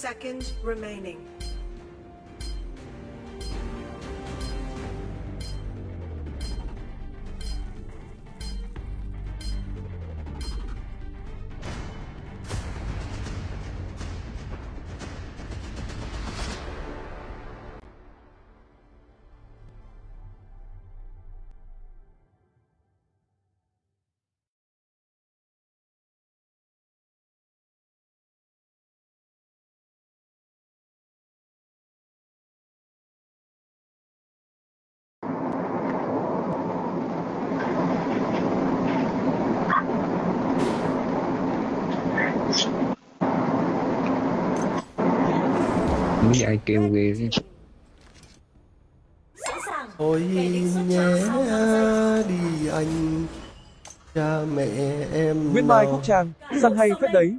seconds remaining. Mấy ai kêu ghê thế. Thôi nhé đi anh, cha mẹ em Nguyễn Mai nào. Quốc Trang, săn hay phết đấy.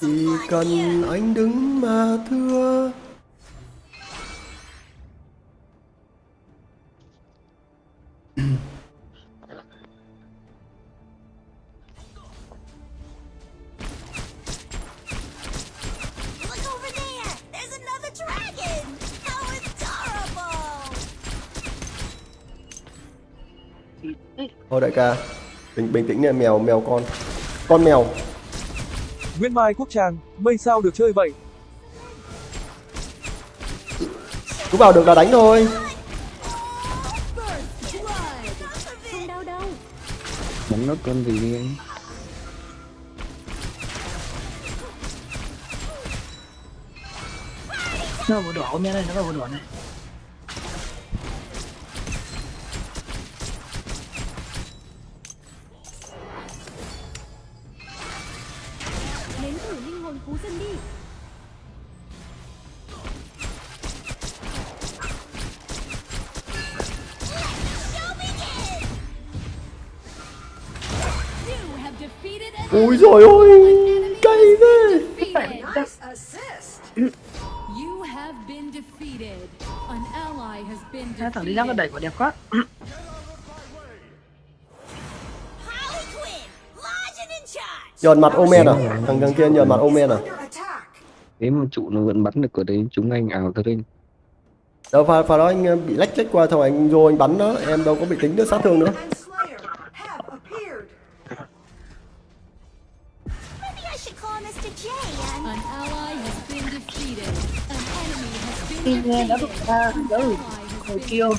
Chỉ cần anh đứng mà thưa. Thôi đại ca, bình tĩnh nha, mèo con mèo. Nguyễn Mai Quốc Trang, mây sao được chơi vậy? Cứ vào được là đánh thôi. Không đau đâu. Bắn nó con gì đi anh. Nó vào đỏ ôm này, nó vào đỏ này. Nếm thử linh hồn cú dân đi. Ui rồi ôi, cay thế. Nice assist. Hai thằng đi ra nó đẩy quả đẹp quá. Nhờn mặt Omen à? Thằng kia nhờn mặt Omen à? Under attack. Thế mà trụ nó vẫn bắn được ở đấy, chúng anh ảo thật anh. Đâu pha đó anh bị lách qua thôi, anh vô anh bắn đó, em đâu có bị tính được sát thương nữa. And Slayer have appeared. Khi nghe đã được ra đỡ hồi kêu.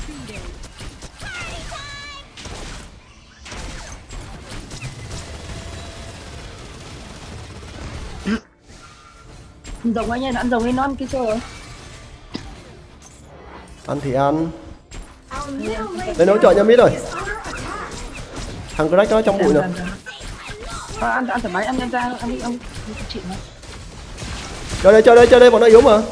Ăn rồng anh ơi, ăn rồng lên non kia rồi. Ăn thì ăn. Our middle lane Lên hỗ trợ nha mít rồi. is under attack. Thằng Crack nó trong bụi nè. Ăn thoải mái, ăn ra, ăn đi ông chị mà. Chơi đây, bọn nó yếu mà.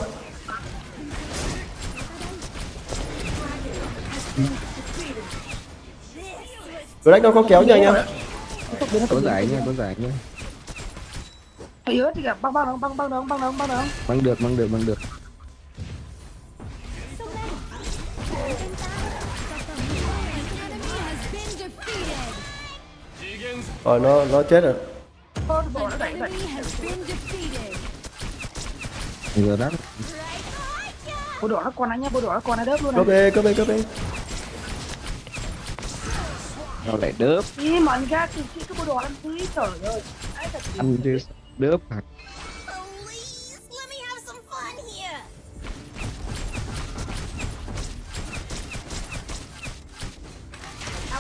Crack nó có kéo nha anh em. Có giải nha, có giải nha. Phải yếu thì cả băng được. Băng được. Rồi nó chết rồi. Bộ nó đẩy. Giờ đắt. Bộ đỏ nó còn anh nhá, bộ đỏ nó còn nó đớp luôn Cướp đi. Nó lại đớp. Ý mà anh khác thì cái bộ đỏ ăn quý trời ơi. Ăn chứ đớp hạt.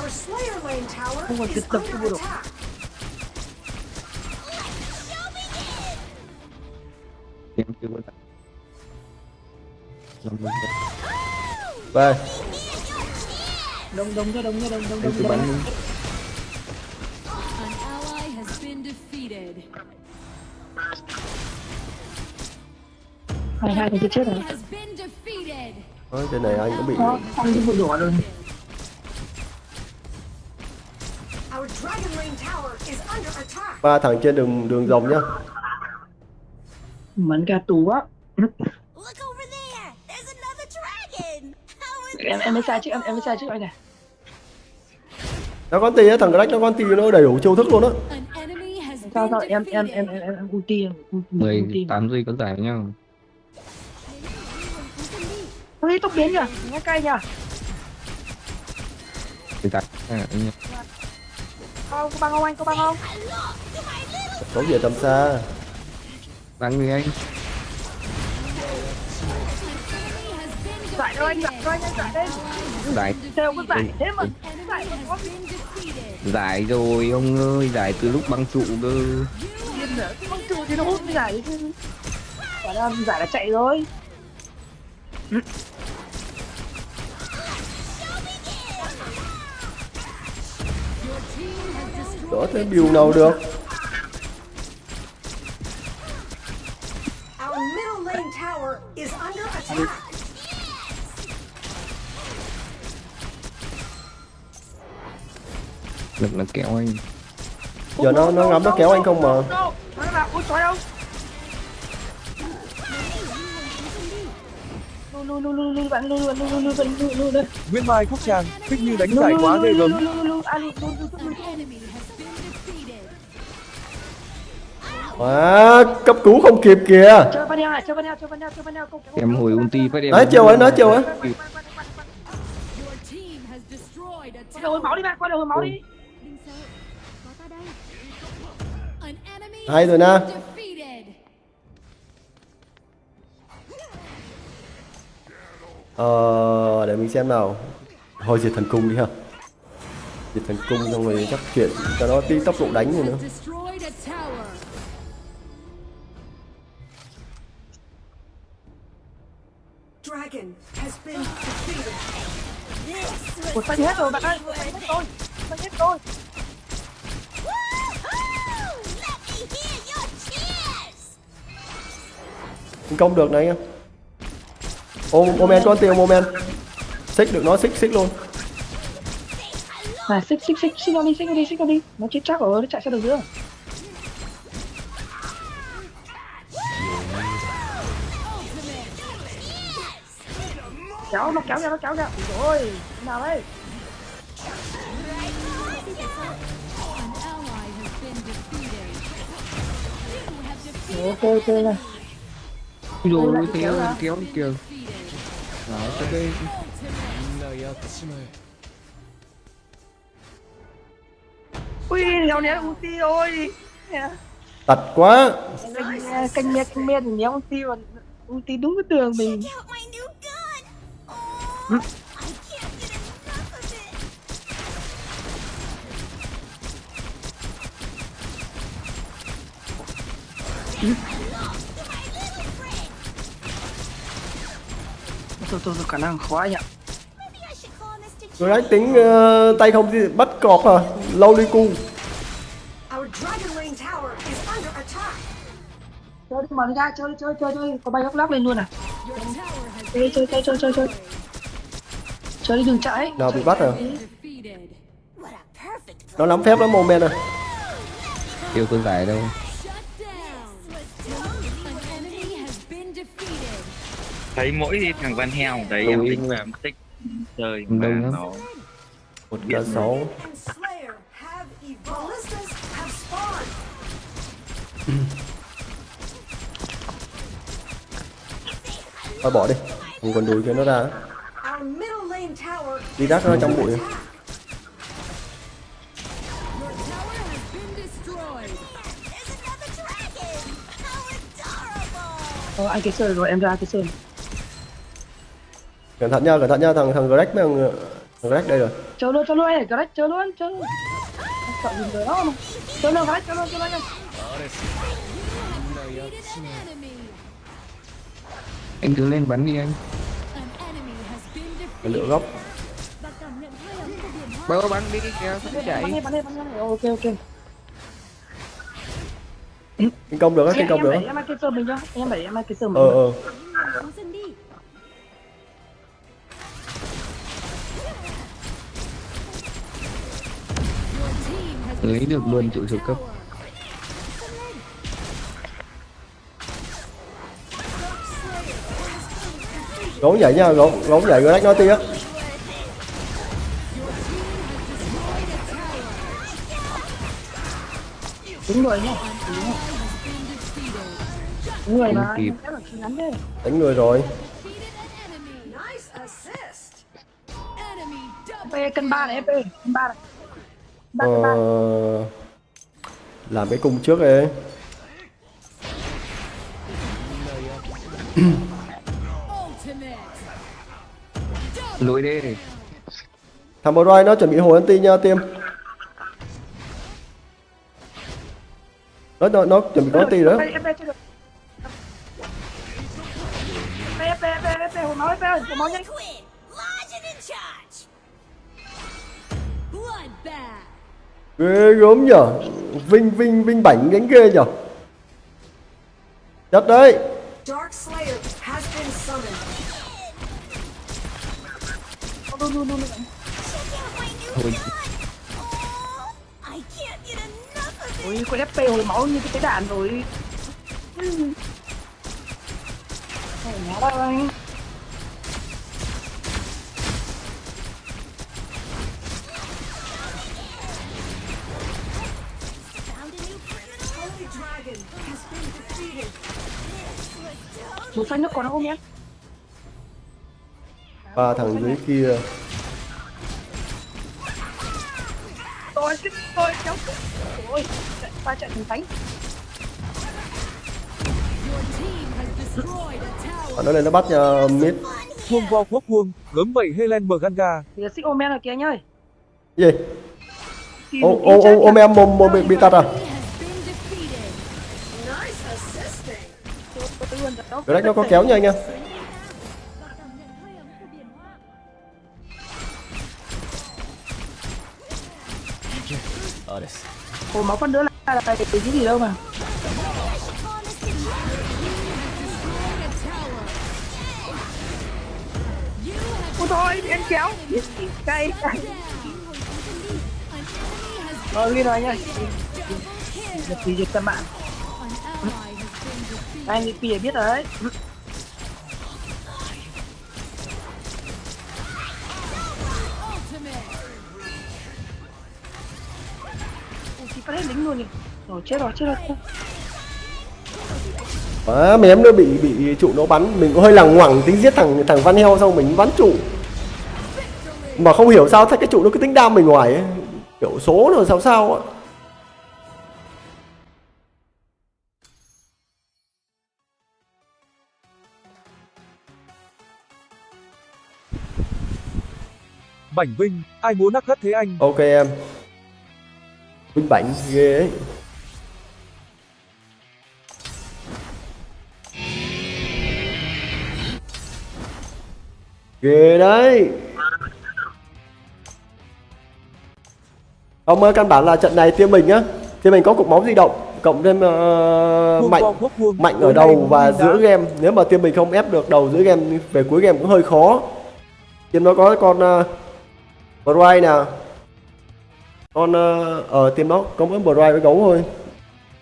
Our Slayer lane tower Không còn is tiếp tục cái bộ under đỏ. attack. Em chưa có đặt. Về. Đông Em cứ bắn đi. Hai cái chết rồi. Thôi trên này anh cũng bị. Ăn cái bộ đỏ rồi. Our dragon lane tower is under attack. Ba thằng trên đường rồng nhá. Bắn ca tù á. Em mới sai trước anh này. Nó con tì á, thằng Greg nó con tì nó đầy đủ chiêu thức luôn á. An enemy has Sao been em defeated. ulti. 18 giây có giải nhau. Ui tốc biến nhỉ, nghe cay nhỉ. Thì tại Có băng không anh, có băng không? Có gì tầm xa. đang người anh Giải đâu anh, giải đâu anh giải đi. giải Theo có giải thế mà. Enemy has been defeated. giải rồi ông ơi, giải từ lúc băng trụ cơ. Điên nữa, cái băng trụ thì nó hút cái giải chứ. Quả ra giải là chạy rồi. Đỡ thế build nào được. Our middle lane tower is under attack. Lực là kéo anh. Giờ nó ngắm nó kéo anh không mà. Nó là ui trời đâu. Lui bạn lui. Nguyên Mai Quốc Trang, thích như đánh giải quá ghê gớm. An enemy has been defeated. Cấp cứu không kịp kìa. Chơi ban này, chơi ban nhau. Em hồi ulti phát em. Nói chiều ấy. Your team has destroyed a Qua đầu hồi máu đi bạn, qua đầu hồi máu đi. Đừng sợ, có ta đây. An enemy Hay rồi has nè. been defeated. Để mình xem nào. Thôi diệt thần cung đi ha. Diệt thần cung xong rồi chắc chuyển cho nó tí tốc độ đánh rồi nữa. Has destroyed a tower. Dragon has been defeated. Ủa sao hết rồi bạn ơi, sao hết rồi. Thành công được này anh em. Moment con tiêu moment. Xích được nó xích luôn. À xích nó đi. Nó chết chắc rồi, nó chạy sao được nữa. Nó kéo ra. Ôi, thế nào đấy? An ally has been defeated. You have defeated Ok này. Rồi kéo kìa. Đó, tới đây. Ui, léo né ulti rồi. Tật quá. Canh me thì né ulti mà ulti đúng cái tường mình. Tôi khả năng khó anh ạ. Rồi tính tay không thì bắt cọp à. Lâu đi cu. Our dragon lane tower is under attack. Chơi đi, mở ra, chơi. Có bay lắc lên luôn à. your tower has Chơi. Chơi đi đừng chạy. Nào bị bắt rồi. been defeated. Nó nắm phép lắm moment rồi. Yêu tôi giải đâu. Shut down. An enemy has been defeated. Thấy mỗi thằng Van Heo đấy em tính về mất tích chơi mà Đông lắm. nó 1k6. And Slayer have evolved. Ballistas have spawned. Thôi bỏ đi. Không còn đuổi cho nó ra. Our middle lane tower Đi đắt nó trong bụi. Your tower has been destroyed. Anh cái sơn rồi, em ra cái sơn. Cẩn thận nha, thằng Greg với thằng Greg đây rồi. Chơi luôn anh, Greg chơi luôn. Sợ gì nữa đó mà. Chơi luôn Greg, chơi luôn anh. Defeated an enemy. Anh cứ lên bắn đi anh. An enemy has been Phải defeated. lựa góc. Và cảm nhận hơi ấm của biển hoa. Bơ bắn đi kìa, không chạy. Bắn đi. Ok. Thành công được á, thành công được á. Em ăn cái sơn mình cho. Em ăn cái sơn mình. Cú dừng đi. Your team has Lấy được luôn trụ siêu cấp. Gấu nhảy nha, gấu nhảy Greg nó tia. destroyed a tower. Đúng rồi nhá. Đúng rồi mà. Kịp. Chắc là khi ngắn đấy. Đánh người rồi. Nice assist. EP cân 3 này, EP cân 3 này. Ba Ờ, cân 3. làm cái cung trước ấy. Lùi đi. Thằng bò roi nó chuẩn bị hồi anti nha Tiêm. Nó chuẩn bị có anti đó. EP chưa được. EP hồi máu EP ơi, hồi máu nhanh. Bloodbath. Ghê gớm nhở. Vinh bảnh đánh ghê nhở. Chết đấy. Dark Slayer has been summoned. Luôn. Thôi Ôi, con FP hồi máu như cái đạn rồi. Ôi, nhá đâu anh. Holy Dragon has been defeated. Một phanh nước còn không nhé? Ba thằng dưới kia. Tôi kéo. Ôi, ba trận thành thánh. Your team has destroyed a tower. Nó lên nó bắt mid. Vuông vo quốc vuông, gớm vậy Helen Berganga. Thì xích Omen rồi kìa nhá. Gì? Thì Ô một team chết ôm em mồm bị tạt à? Has been defeated. Nice assisting. tôi luôn đó. Cái nó có kéo nha anh em. Hồi máu phân nữa là cái gì đâu mà. Ôi thôi, anh kéo. Cay. Rồi ghi rồi nha. Được gì được các bạn. Anh đi pìa biết rồi đấy. Thì phát hết lính luôn nhỉ. Rồi chết rồi. Mấy em nó bị trụ nó bắn, mình cũng hơi lằng ngoằng tính giết thằng Van Heo xong mình bắn trụ. Mà không hiểu sao cái trụ nó cứ tính đam mình ngoài ấy. Kiểu số rồi sao á. Bảnh Vinh, ai muốn nắc gắt thế anh? Ok em. Vinh bảnh ghê ấy. Ghê đấy. Ông ơi, căn bản là trận này team mình á, team mình có cục máu di động cộng thêm Vuông mạnh vo quốc vuông, mạnh ở tối đầu nay và Vinh đã- giữa game. Nếu mà team mình không ép được đầu giữa game về cuối game cũng hơi khó. Team nó có con Bright nè, con ở team nó có mỗi Bright với gấu thôi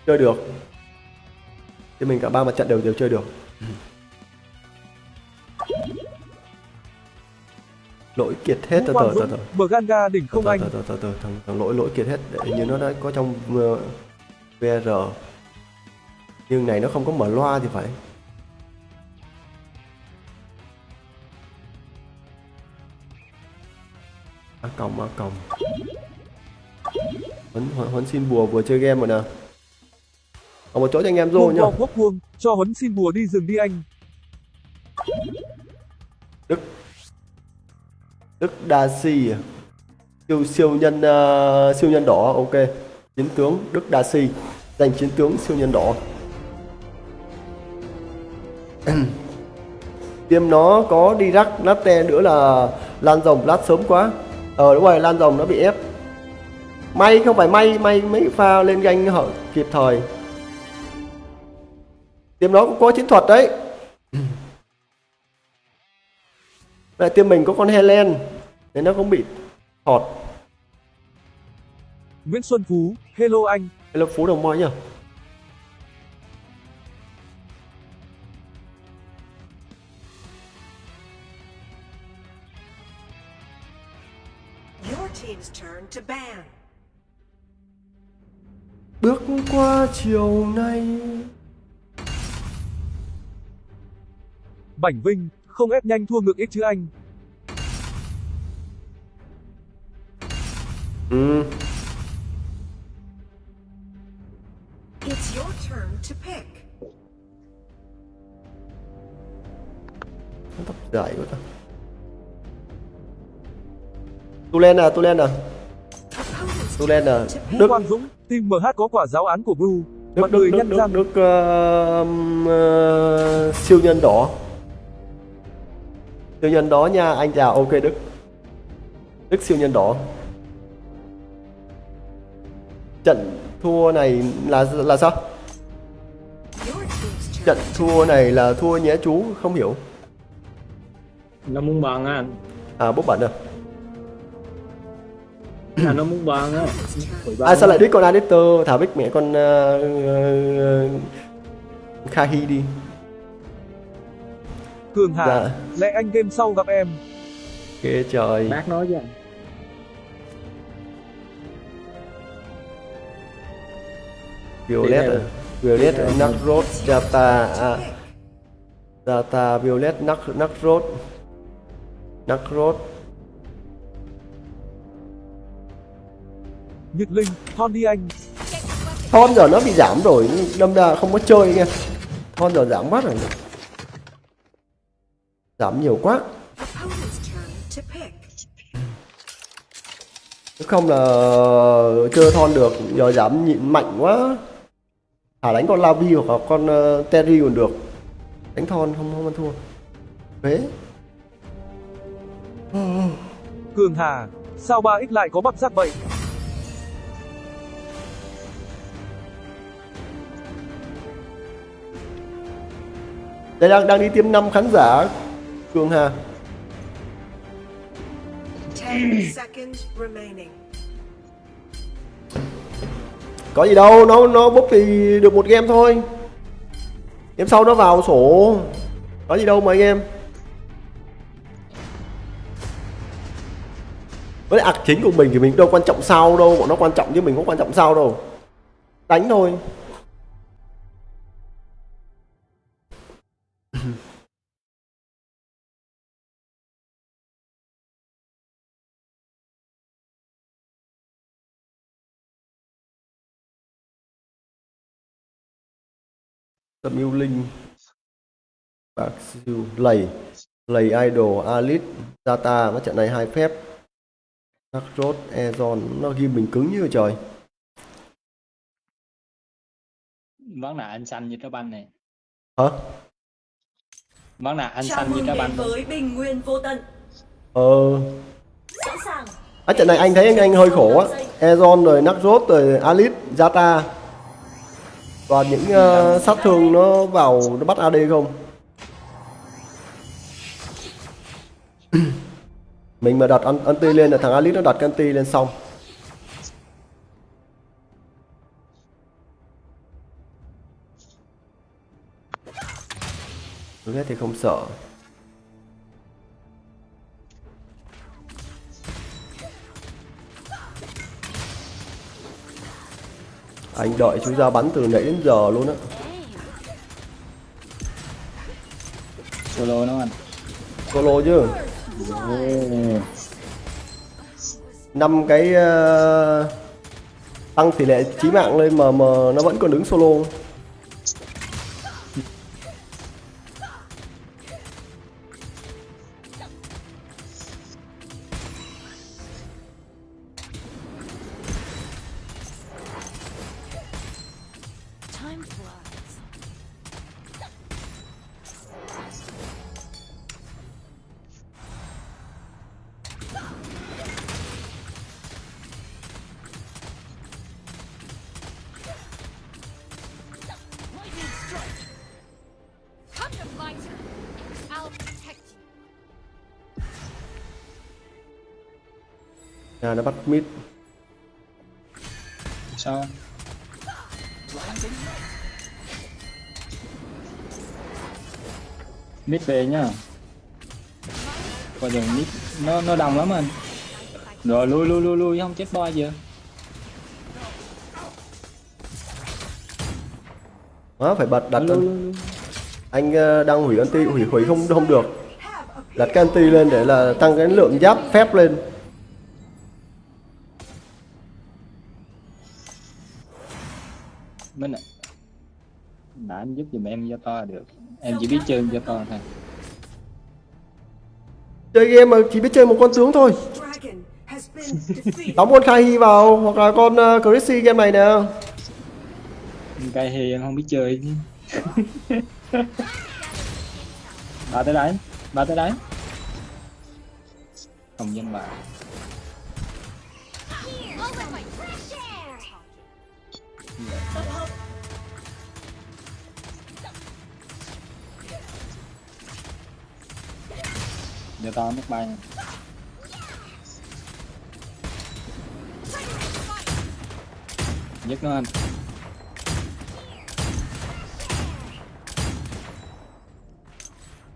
chơi được. Team mình cả ba mặt trận đều chơi được. Lỗi kiệt hết. Vũ Quang Dũng, Berganga đỉnh không anh? Thằng lỗi kiệt hết để như nó đã có trong VR, nhưng này nó không có mở loa thì phải. A còng Huấn xin bùa vừa chơi game rồi nè. Còn một chỗ cho anh em vô Vuông nhá. vo quốc vuông, cho Huấn xin bùa đi rừng đi anh. Đức Darcy à? siêu nhân đỏ. Ok, chiến tướng Đức Darcy, giành chiến tướng siêu nhân đỏ. Tiêm nó có đi rắc latte nữa là lan rồng lát sớm quá. Đúng rồi, lan rồng nó bị ép. May không phải may mấy pha lên ganh họ kịp thời. Tiêm nó cũng có chiến thuật đấy. Lại tiêm mình có con Helen nên nó không bị thọt. Nguyễn Xuân Phú, hello anh. Hello Phú Đồng Moi nhá. Your team's turn to ban. bước qua chiều nay. Bảnh Vinh, không ép nhanh thua ngược X chứ anh. It's your turn to pick. Tóc dài quá ta. Tu lên à. Opponent's Tu lên à. Vũ Đức Quang Dũng, team MH có quả giáo án của Blue. Đức Mọi Đức người Đức nhăn Đức, răng. Đức siêu nhân đỏ. Siêu nhân đó nha, anh chào. Ok Đức. Đức siêu nhân đỏ. Trận thua này là sao? your team's turn. Trận thua này là thua nhé chú, không hiểu. Nó muốn bằng á anh. À bốc bẩn à. Là nó muốn bằng á. À sao lại đích con Adapter, thả bích mẹ con Khahi đi. Cường Hà, Dạ. lẽ anh game sau gặp em. Ghê trời. Bác nói với anh. Violet à? Violet Nakrod Data Data Violet Nakrod Nhật Linh, Thon đi anh. Thon giờ nó bị giảm rồi, đâm ra không có chơi nghe. Thon giờ giảm quá rồi. Giảm nhiều quá. Opponent's turn to pick. Nếu không là chơi Thon được, giờ giảm nhịn mạnh quá. Thả đánh con Lavi hoặc là con Terry còn được. Đánh Thon không ăn thua. Thế. Cường Hà, sao 3x lại có bắp rác vậy? Đây đang đi tiêm 5 khán giả. Cường Hà. 10 seconds remaining. Có gì đâu, nó bốc thì được một game thôi. Game sau nó vào sổ. Có gì đâu mà anh em. Với lại ạc chính của mình thì mình đâu quan trọng sao đâu, bọn nó quan trọng chứ mình không quan trọng sao đâu. Đánh thôi. Tâm yêu linh, bạc siêu, lầy idol, Alice, Data. Cái trận này 2 phép. Nakrod, Ezon, nó ghi mình cứng như trời. Vấn là anh xanh như trái banh này. Hả? Vấn là anh Chào xanh như mừng trái đến banh. với Bình Nguyên Vô Tận. Sẵn sàng. Ở trận này anh thấy anh hơi khổ á. Ezon rồi Nakrod rồi Alice, Data. Toàn những sát thương nó vào nó bắt AD không. Mình mà đặt anti lên là thằng Alice nó đặt cái anti lên xong. Đúng thế thì không sợ. Anh đợi chú ra bắn từ nãy đến giờ luôn á. Solo nó anh. Solo chứ. 5 cái tăng tỷ lệ chí mạng lên mà nó vẫn còn đứng solo. Time flies. Lightning strike. Come to my turn. I'll protect you. Nhà nó bắt mid. Sao? Mid về nhá. Coi chừng mid nó đông lắm anh. Rồi lui không chết boy giờ. Đó, phải bật đặt lên. Anh đang hủy anti, hủy không được. Have a Đặt cái anti lên để là tăng cái lượng giáp phép lên. Minh ạ. Đã anh giúp giùm em do to được. Em chỉ biết chơi do to thôi. Chơi game mà chỉ biết chơi một con tướng thôi. dragon has been defeated. Đóng con Khai vào hoặc là con Chrissy game này nè. Cây thì em không biết chơi chứ. Bà tới đấy. Bà tới đấy. Không danh bà. Do to mất bay. Giết nó anh.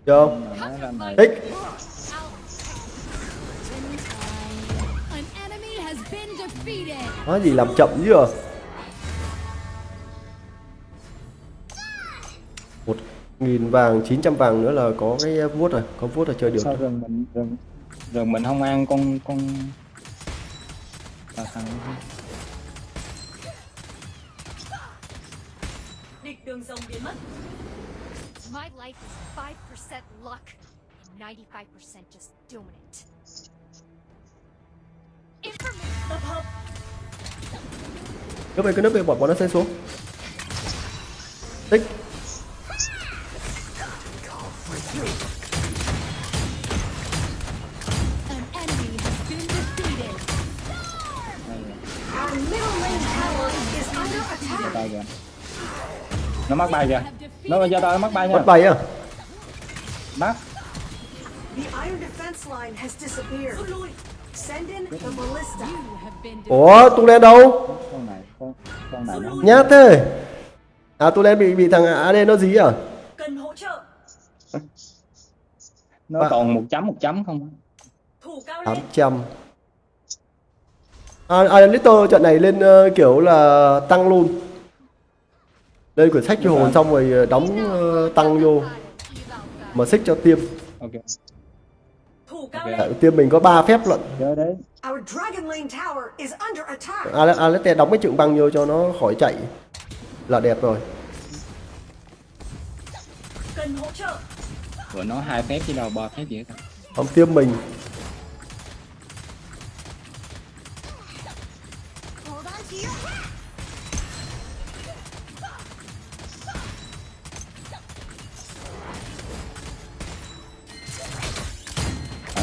Chưa? Nó làm này. Thích. An enemy has been defeated. Nói gì làm chậm chứ à? 1.000 vàng, 900 vàng nữa là có cái vuốt rồi, có vuốt là chơi được. Sao rừng mình không ăn con thằng Địch đường rồng biến mất. My life is 5% luck and 95% just doing it. Information. Tập hợp. Cứ nấp về bọn nó sẽ xuống. Tích. An enemy has been defeated. Our middle lane tower is under attack. tay kìa. Nó mắc bay kìa. Nó cho tao nó mắc bay nha. Bắt bay à? Mắc. The iron defense line has disappeared. Send in the ballista. You have been Ủa, tu lên đâu? Con này nó Nhát thế. À, tu lên bị thằng AD nó dí à? Cần hỗ trợ. nó còn một chấm không. Thủ cao lên. 800. Iron Litter trận này lên kiểu là tăng luôn. Lên quyển sách cho hồn xong rồi đóng tăng vô. Mà xích cho tiêm. Ok. Thủ cao Ok. lên. Tại tiêm mình có 3 phép lận. Chơi đấy. Our dragon lane tower is under attack. Alete đóng cái trượng băng vô cho nó khỏi chạy là đẹp rồi. Cần hỗ trợ. Của nó 2 phép chứ đâu 3 phép gì hết. Không tiêm mình. hold on to your hat.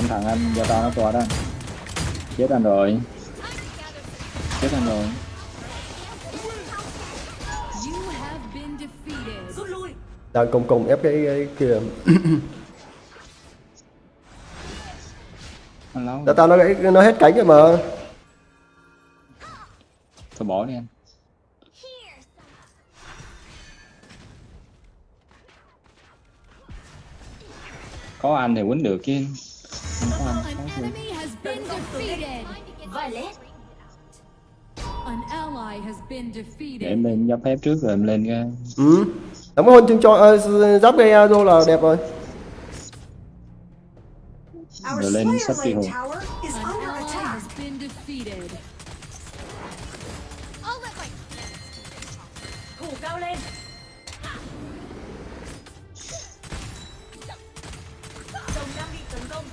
Thằng anh do tao nó qua đó. Chết anh rồi. Chết anh rồi. You have been defeated. Rút lui. Đang cùng ép cái kia. Anh lâu. Đã tao nó hết cánh rồi mà. Thôi bỏ đi anh. Có anh thì quýnh được chứ. Không có anh. An enemy has been defeated. Violet. An ally has been Để defeated. em lên giáp phép trước rồi em lên cái. Ừ. Đóng cái hôn chương cho giáp gây vô là đẹp rồi. Our Rồi lên slayer sắp đi lane hồn. tower is An under ally attack. has been defeated. Thủ cao lên. Rồng đang bị tấn công.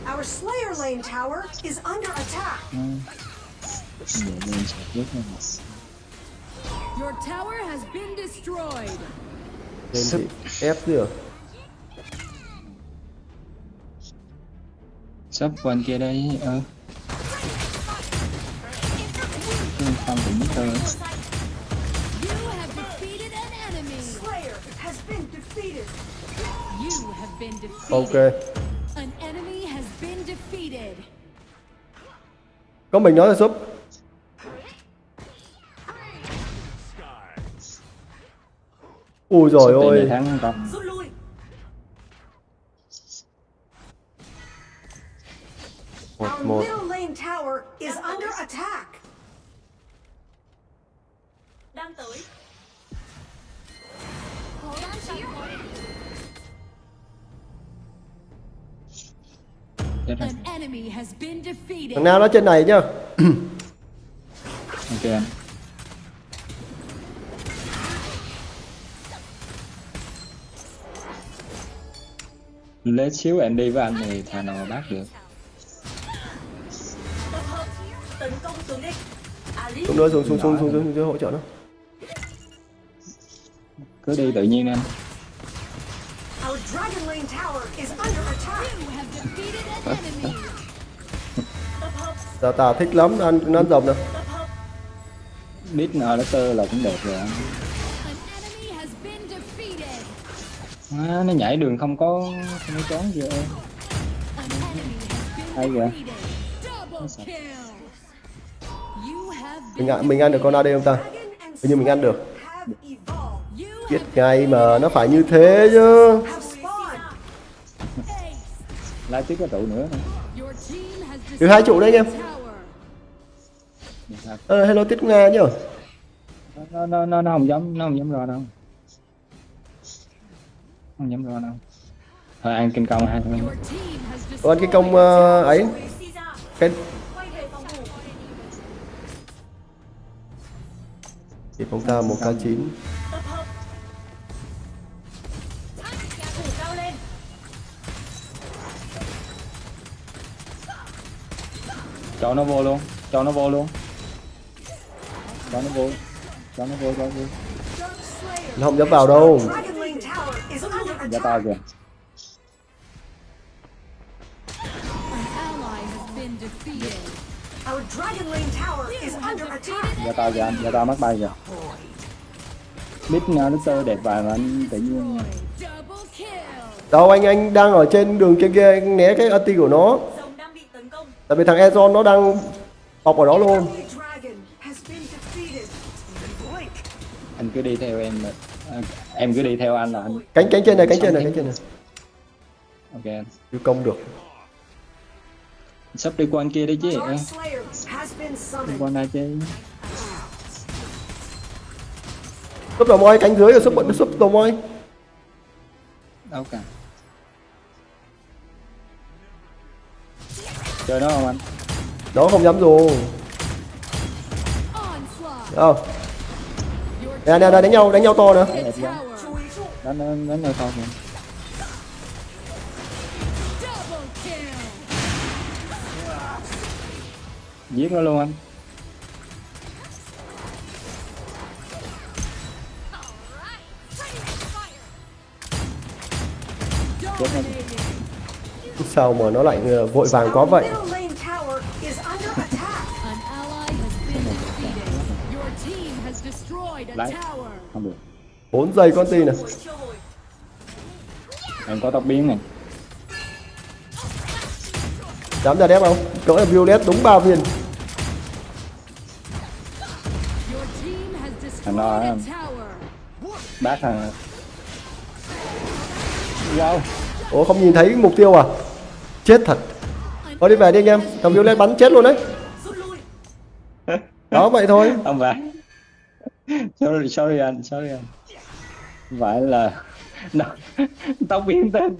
Our slayer lane tower is under attack. Để lên sạc trước nha. Your tower has been destroyed. Lên thì ép chưa? Sắp qua anh kia đây. Không cũng biết thôi. You have defeated an enemy. Slayer has been defeated. You have been defeated. Ok. An enemy has been defeated. Có mình nói là giúp. Ui rồi Sắp ôi. tiền này thắng không? Rút lui. 1-1. Our middle lane tower is under attack. Đang tới. Hold on to your point. Chết rồi. An enemy has been defeated. Thằng nào nó trên này nhá. Ok anh. Lết xíu em đi với anh thì thà nào bắt được. Tập hợp. Tấn công tướng địch. Alice. Xuống nữa, xuống hỗ trợ nó. Cứ đi tự nhiên anh. Our dragon lane tower is under attack. You have defeated an enemy. Tập hợp. Tà thích lắm, ăn rồng nè. Tập hợp. Đít Alistair là cũng đẹp rồi anh. An enemy has been defeated. Nó nhảy đường không có choáng gì ơi. An enemy has Hay been vậy. defeated. Double kill. You have Mình been mình ăn được con AD không ta? Dragon and Hình như mình ăn được. Scorpion have evolved. You Biết have ngay mà nó phải như thế chứ. Have spawned. ace. Lại tiếp cái trụ nữa. Your team has Được 2 trụ đấy anh em. destroyed a tower. Hello Tiết Nga nhá. Nó không dám ra đâu. Không dám ra đâu. Thôi ăn kinh công hai thôi. Your team has Còn cái destroyed công ấy, Suy ra. cái Quay về phòng thủ. thì phòng ta 1k9. Tập hợp. Thủ cao lên. Cho nó vô luôn. Cho nó vô. Cho nó vô. Nó không dám vào đâu. Dragon lane tower is under Ra attack. to kìa. An ally has been defeated. Our dragon lane tower is under attack. Ra to kìa anh. Ra to mắt bay kìa. Đít Alistair đẹp vài mà anh tự nhiên. Double kill. Đâu anh đang ở trên đường trên kia, anh né cái ulti của nó. Rồng đang bị tấn công. Tại vì thằng Ezon nó đang bọc ở đó luôn. Enemy dragon has been defeated. Blink. Anh cứ đi theo em. Em cứ đi theo anh là anh. Cánh trên này. Ok anh. Chưa công được. Sắp đi qua anh kia đi chứ. Dark Slayer has been Đi summoned. qua này chứ. Súp đầu môi cánh dưới rồi súp đầu môi. Đâu cả. Chơi nó không anh? Nó không dám dùng. Onslaught. Không. Nè đánh nhau to nữa. Đẹp quá. Tower. Chú ý trụ. Đánh nơi to kìa. Double kill. Giết nó luôn anh. Dominating. Sao mà nó lại vội vàng quá Our vậy? middle lane tower is under attack. An ally has been defeated. Your team has destroyed a Đấy. tower. Không được. 4 giây con tin này. Hồi chưa hồi. Em có tóc biến này. Dám ra đép không? Cỡ là Violet đúng 3 viên. Your team has Thằng destroyed đó a em. tower. Bác thằng. Wow. Ủa không nhìn thấy mục tiêu à? Chết thật. Thôi đi về đi anh em. Thằng Violet bắn chết luôn đấy. Rút lui. Đó vậy thôi. Không phải. Sorry anh. Phải là tóc biến tên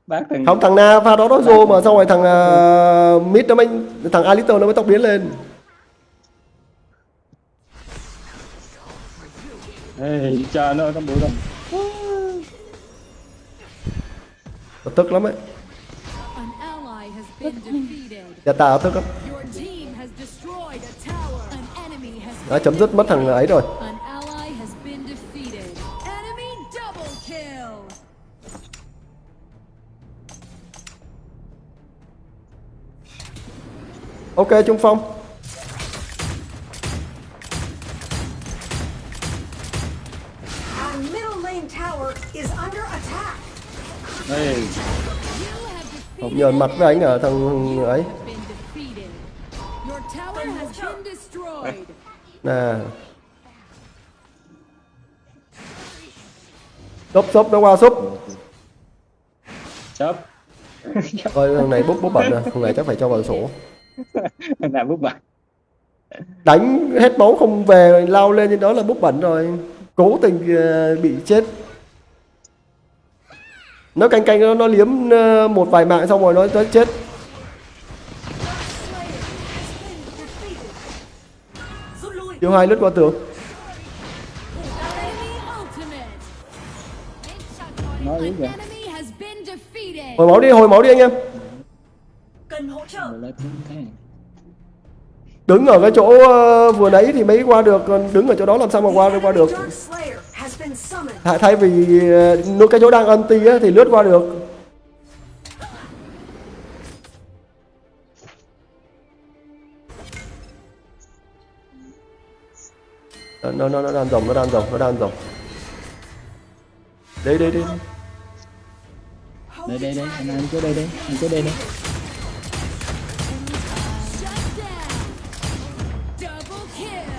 bác thằng. Không, thằng Na pha đó nó rô mà xong rồi thằng Mid nó mới, thằng Alistair nó mới tóc biến lên. Ê, cho nó bụi đâu. Nó tức lắm ấy. An ally has been defeated. Nhà ta tức lắm. Your team has destroyed a tower. An enemy has Đã chấm dứt mất thằng ấy rồi. An ally has been defeated. Enemy double kill. Ok Trung Phong. Our middle lane tower is under attack. Ê, You have defeated Nhờn mặt với anh ở thằng ấy. been defeated. Your tower has been destroyed. Nè. Súp nó qua súp. chớp. Thôi thằng này bút bẩn rồi, thằng này chắc phải cho vào sổ. Là bút bẩn. Đánh hết máu không về lao lên trên đó là bút bẩn rồi. Cố tình bị chết. Nó canh canh nó liếm một vài mạng xong rồi nó chết. Rút lui. Tiêu 2 lướt qua tường. Nói yếu kìa. Enemy has been defeated. Hồi máu đi anh em. Cần hỗ trợ. Rồi lấy thế. Đứng ở cái chỗ vừa nãy thì mới qua được, còn đứng ở chỗ đó làm sao mà qua được. Dark Slayer has been summoned. Thay vì cái chỗ đang anti á, thì lướt qua được. Nó đang rồng. Đây. Đây, anh cứ đây đi, anh cứ đây đi. Double kill.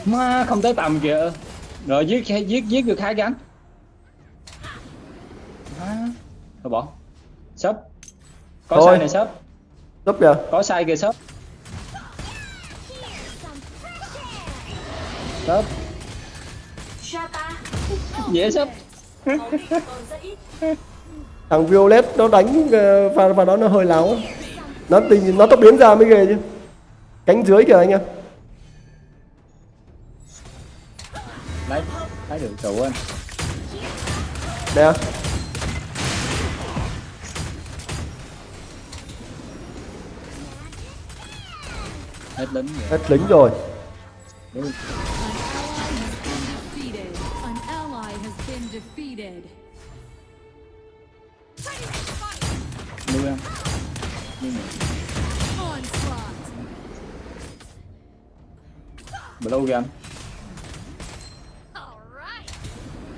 Má không tới tầm kìa. Rồi giết được 2 gắn. Thôi bỏ. Sấp. Có Thôi. sai này sấp. Giúp kìa. Có sai kìa sấp. Sấp. Shata. Dễ sấp. Máu bị còn rất ít. Thằng Violet nó đánh và nó hơi láo. Nó tốc biến ra mới ghê chứ. Cánh dưới kìa anh em. Lấy được trụ anh. Nè. Hết lính rồi. Hết lính rồi. Đúng. An ally has been defeated. Nuôi anh. Onslaught. Blue kìa anh. Alright.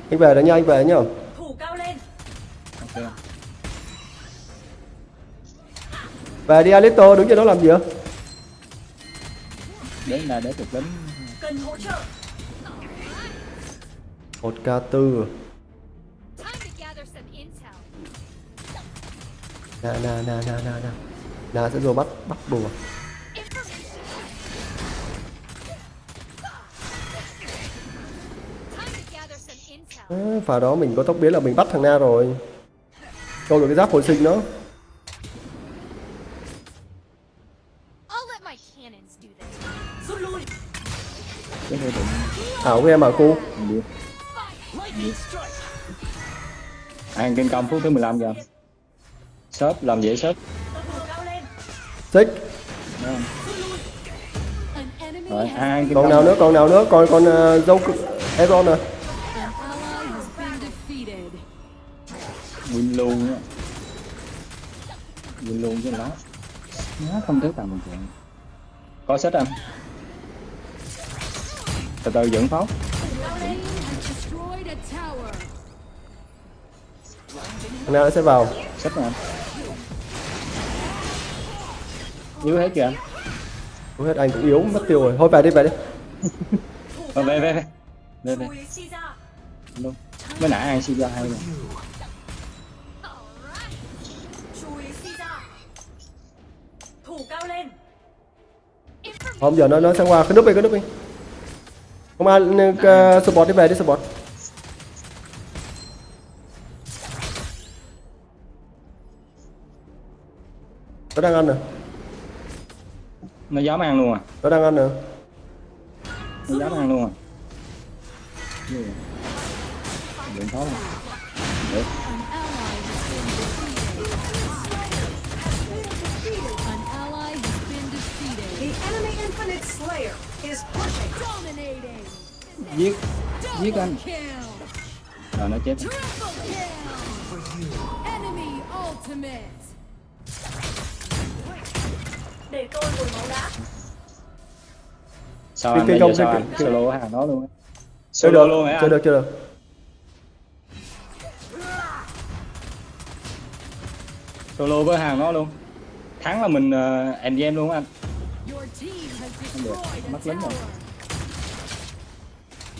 Anh về đấy nhá. Thủ cao lên. Ok. Về đi Alito, đứng trên đó làm gì ạ? Đến là để được lính. Cần hỗ trợ. 1k4. Time to gather some intel. Nà sẽ rồi bắt bùa. Time to gather some intel. Pha đó mình có tốc biến là mình bắt thằng Na rồi. Câu được cái giáp hồi sinh nó. I'll let my cannons do this. Rút lui. Cái hơi đụng. Ảo của em mà cô. Đi. Ăn kinh công phút thứ 15 kìa. Shop làm dễ shop. Thủ cao lên. Xích. An enemy Rồi has ăn kinh Còn công. nào nữa, còn dâu Eron nè. an ally has been defeated. Win luôn á. Win luôn chứ lá. Nó không tới tầm một chuyện. Có set anh. Từ từ dẫn pháo. Lane has destroyed a tower. Thằng Na nó sẽ vào. Set nè anh. Yếu hết kìa anh. Không hết anh cũng yếu mất tiêu rồi. Thôi về đi. Về. Chú ý suy ra. Luôn. Mới nãy ăn suy ra hay rồi. Chú ý suy ra. Thủ cao lên. Không giờ nó sang qua cái núp đi. Không ai support đi về đi support. Nó đang ăn nè. Nó dám ăn luôn à. Nó đang ăn nè. Nó dám ăn luôn à. Điện pháo này. Được. An ally has been defeated. The enemy Infinite Slayer is pushing. Dominating. Giết anh. Kill. Rồi nó chết. Triple kill. Enemy ultimate. Để tôi hồi máu đã. Sao Đi anh cây bây công, giờ sao cây- anh cây- solo hàng đó luôn á. Solo luôn hả Chưa anh? được. Solo với hàng đó luôn. Thắng là mình end game luôn á anh. Your team has Không được, destroyed a mất lính rồi. tower.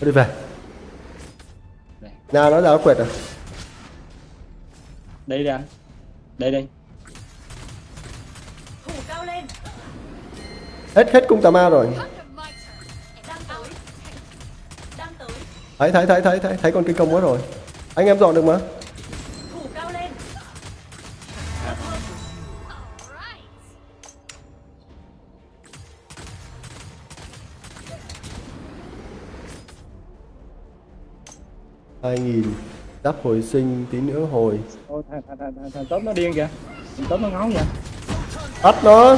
Đi về. Đây. Na nó ra nó quẹt rồi. Đi anh. Đây đây. Thủ cao lên. Hết cung tà ma rồi. Come to my turn. Đang tới. Đang tới. Thấy con kinh công quá rồi. Anh em dọn được mà. Thủ cao lên. Alright. 2000 đắp hồi sinh tí nữa hồi. Ôi thằng tốt nó điên kìa. Thằng tốt nó ngáo kìa. Bắt nó.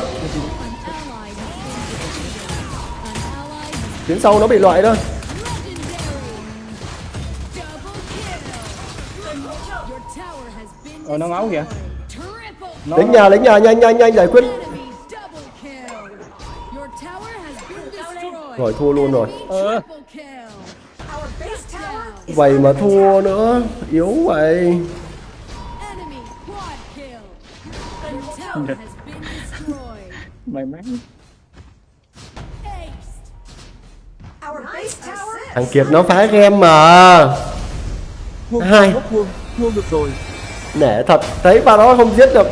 Tiếng sau nó bị loại đó. Nó ngáo kìa. Lính nhà nhanh giải quyết. Rồi thua luôn rồi. Our base tower is Vậy mà thua nữa, yếu vậy. May mắn. our base tower. Thằng Kiệt nó phá game mà. Vuông Hai. góc vuông, vuông được rồi. Nể thật, thấy bà đó không giết được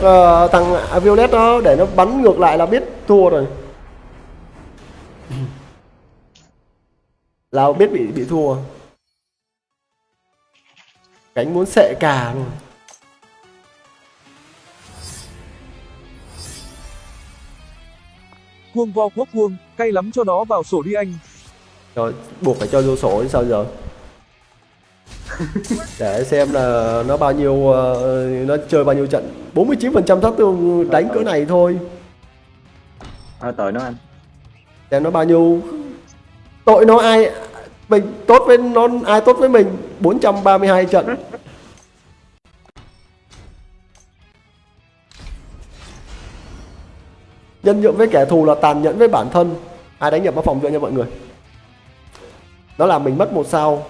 thằng Violet đó, để nó bắn ngược lại là biết thua rồi. Là biết bị thua. Cánh muốn xệ cả luôn. Vuông vo góc vuông, cay lắm cho nó vào sổ đi anh. Rồi, buộc phải cho vô sổ chứ sao giờ. Để xem là nó bao nhiêu, nó chơi bao nhiêu trận. 49% sát thương đánh cỡ này thôi. Tội nó anh. Xem nó bao nhiêu. Tội nó ai, mình tốt với nó, ai tốt với mình. 432 trận. Nhân nhượng với kẻ thù là tàn nhẫn với bản thân. Ai đánh nhập vào phòng cho nha mọi người. Nó làm mình mất 1 sao.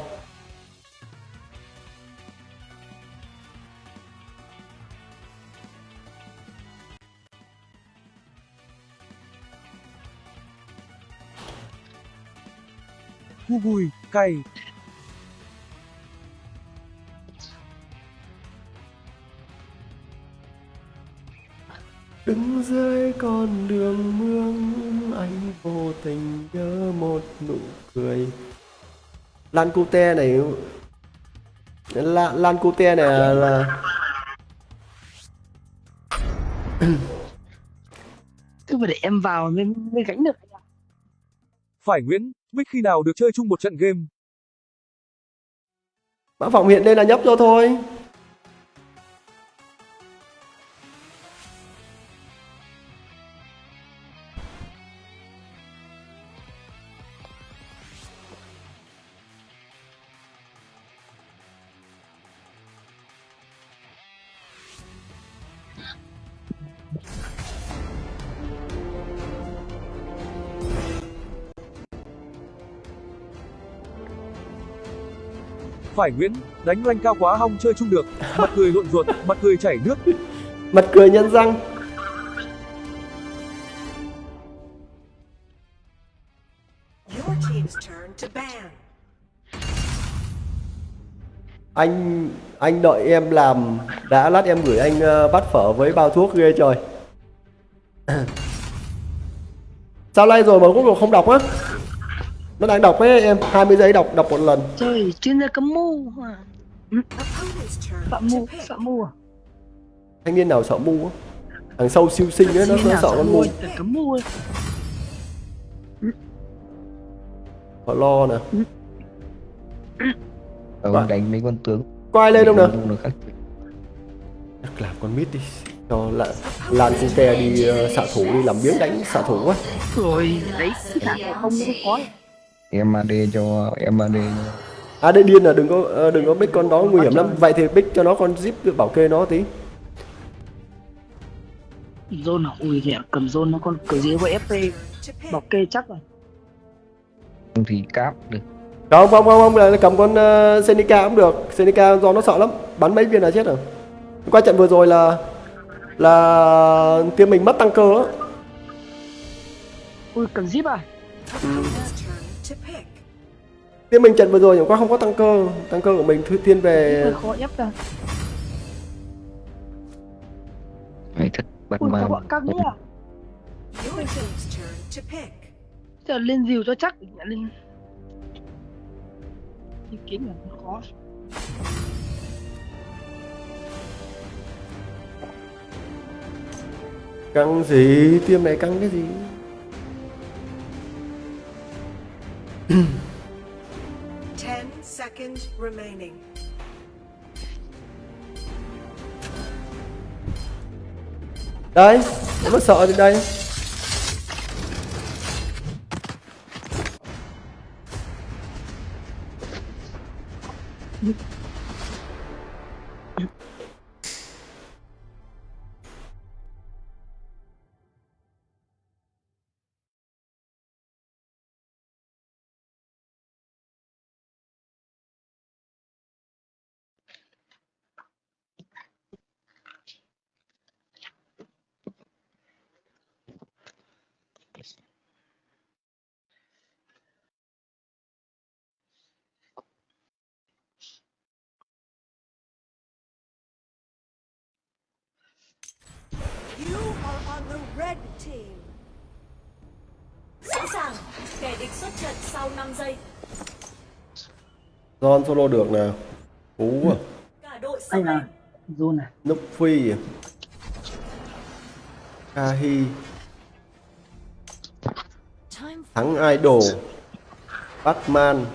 Vui vui, cay. Đứng dưới con đường mương, anh vô tình nhớ một nụ cười. Lan Cute này, Lan Cute này là Cứ phải để em vào mới gánh được. Phải Nguyễn, Bích khi nào được chơi chung một trận game? mã phòng hiện lên là nhấp cho thôi. Phải Nguyễn, đánh rank cao quá hong chơi chung được. Mặt cười lộn ruột, mặt cười chảy nước. Mặt cười nhân răng. Your team's turn to ban. Anh đợi em làm, đã lát em gửi anh bát phở với bao thuốc ghê trời. Sao like rồi mà cuối cùng không đọc á? Nó đang đọc với em, 20 giây đọc một lần. Trời, chuyên gia cấm mu à. Opponent's turn Sợ to mu, pick. sợ mu à. Thanh niên nào sợ mu á? Thằng sâu siêu sinh ấy, nó sợ con mu. Cấm mu ấy. Họ lo nè. Ông đánh mấy con tướng. Có ai lên không nè? Nó khác. Làm con mid đi. Cho Lan Cute đi xạ thủ, đi làm biếng đánh xạ thủ quá. Rồi, đấy, không có. Em AD cho em AD. À đây điên là đừng có pick con đó nguy hiểm lắm. Vậy thì pick cho nó con zip bảo kê nó tí. Zone à? Ui kìa, cầm zone nó con cờ dưới với FP. To pick. Bảo kê chắc rồi. Không thì cáp được. Không, là cầm con Senica cũng được. Senica do nó sợ lắm, bắn mấy viên là chết rồi. Qua trận vừa rồi là team mình mất tăng cơ đó. Ui, cầm zip à? Opponent's turn to pick. Team mình trận vừa rồi nhưng qua không có tăng cơ của mình thiên về Hơi khó ép ra. thật bắn Ui, mà. sao bọn căng nhỉ? Your team's turn to pick. Giờ lên dìu cho chắc, nhảy lên. Đi kiếm là không khó. Căng gì? Team này căng cái gì? Ten seconds remaining. Đây, nó sợ thì đây. You are on the red team. Sẵn sàng, kẻ địch xuất trận sau 5 giây. John solo được nè. Cú à. Cả đội Đây sang là lên. Zone này. Núp Phi à. Kahi. Thắng Idol. Batman.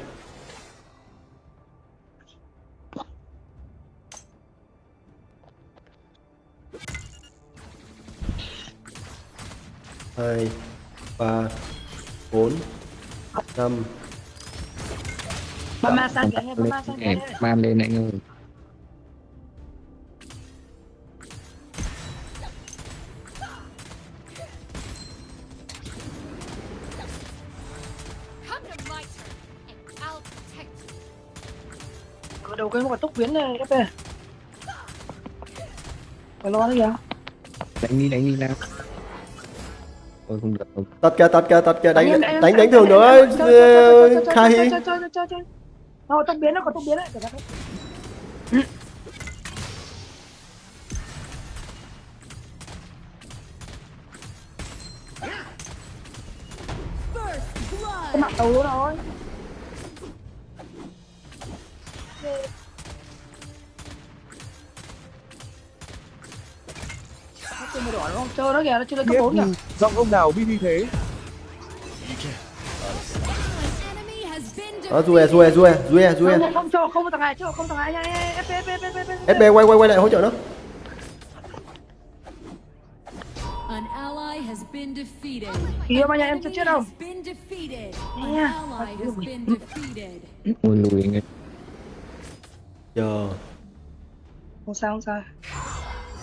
Hai, ba, 4, 5. Mama sang kìa, Mama sang Em kìa. man lên anh ơi. Come to my turn, and I'll protect you. Ở đầu cái một tốc biến này, FP. Phải lo đấy kìa. Đánh đi nào. Ôi không được. Tật kìa, đánh thường nữa. Kahi. Thôi, tốc biến nó còn tốc biến đấy. Cái mặt tàu luôn rồi. Chơi màu đỏ đúng không? Chơi nó kìa, nó chơi lên cấp 4 kìa. Giọng ông nào bi bi thế? Rue. Không cho, không thằng này, cho không thằng này nha. SB quay lại hỗ trợ nó. An ally has been defeated. Kìa mà nhà em chưa chết đâu. Has been defeated. An Nha. ally has been defeated. Ôi lùi anh ơi. Chờ. Không sao.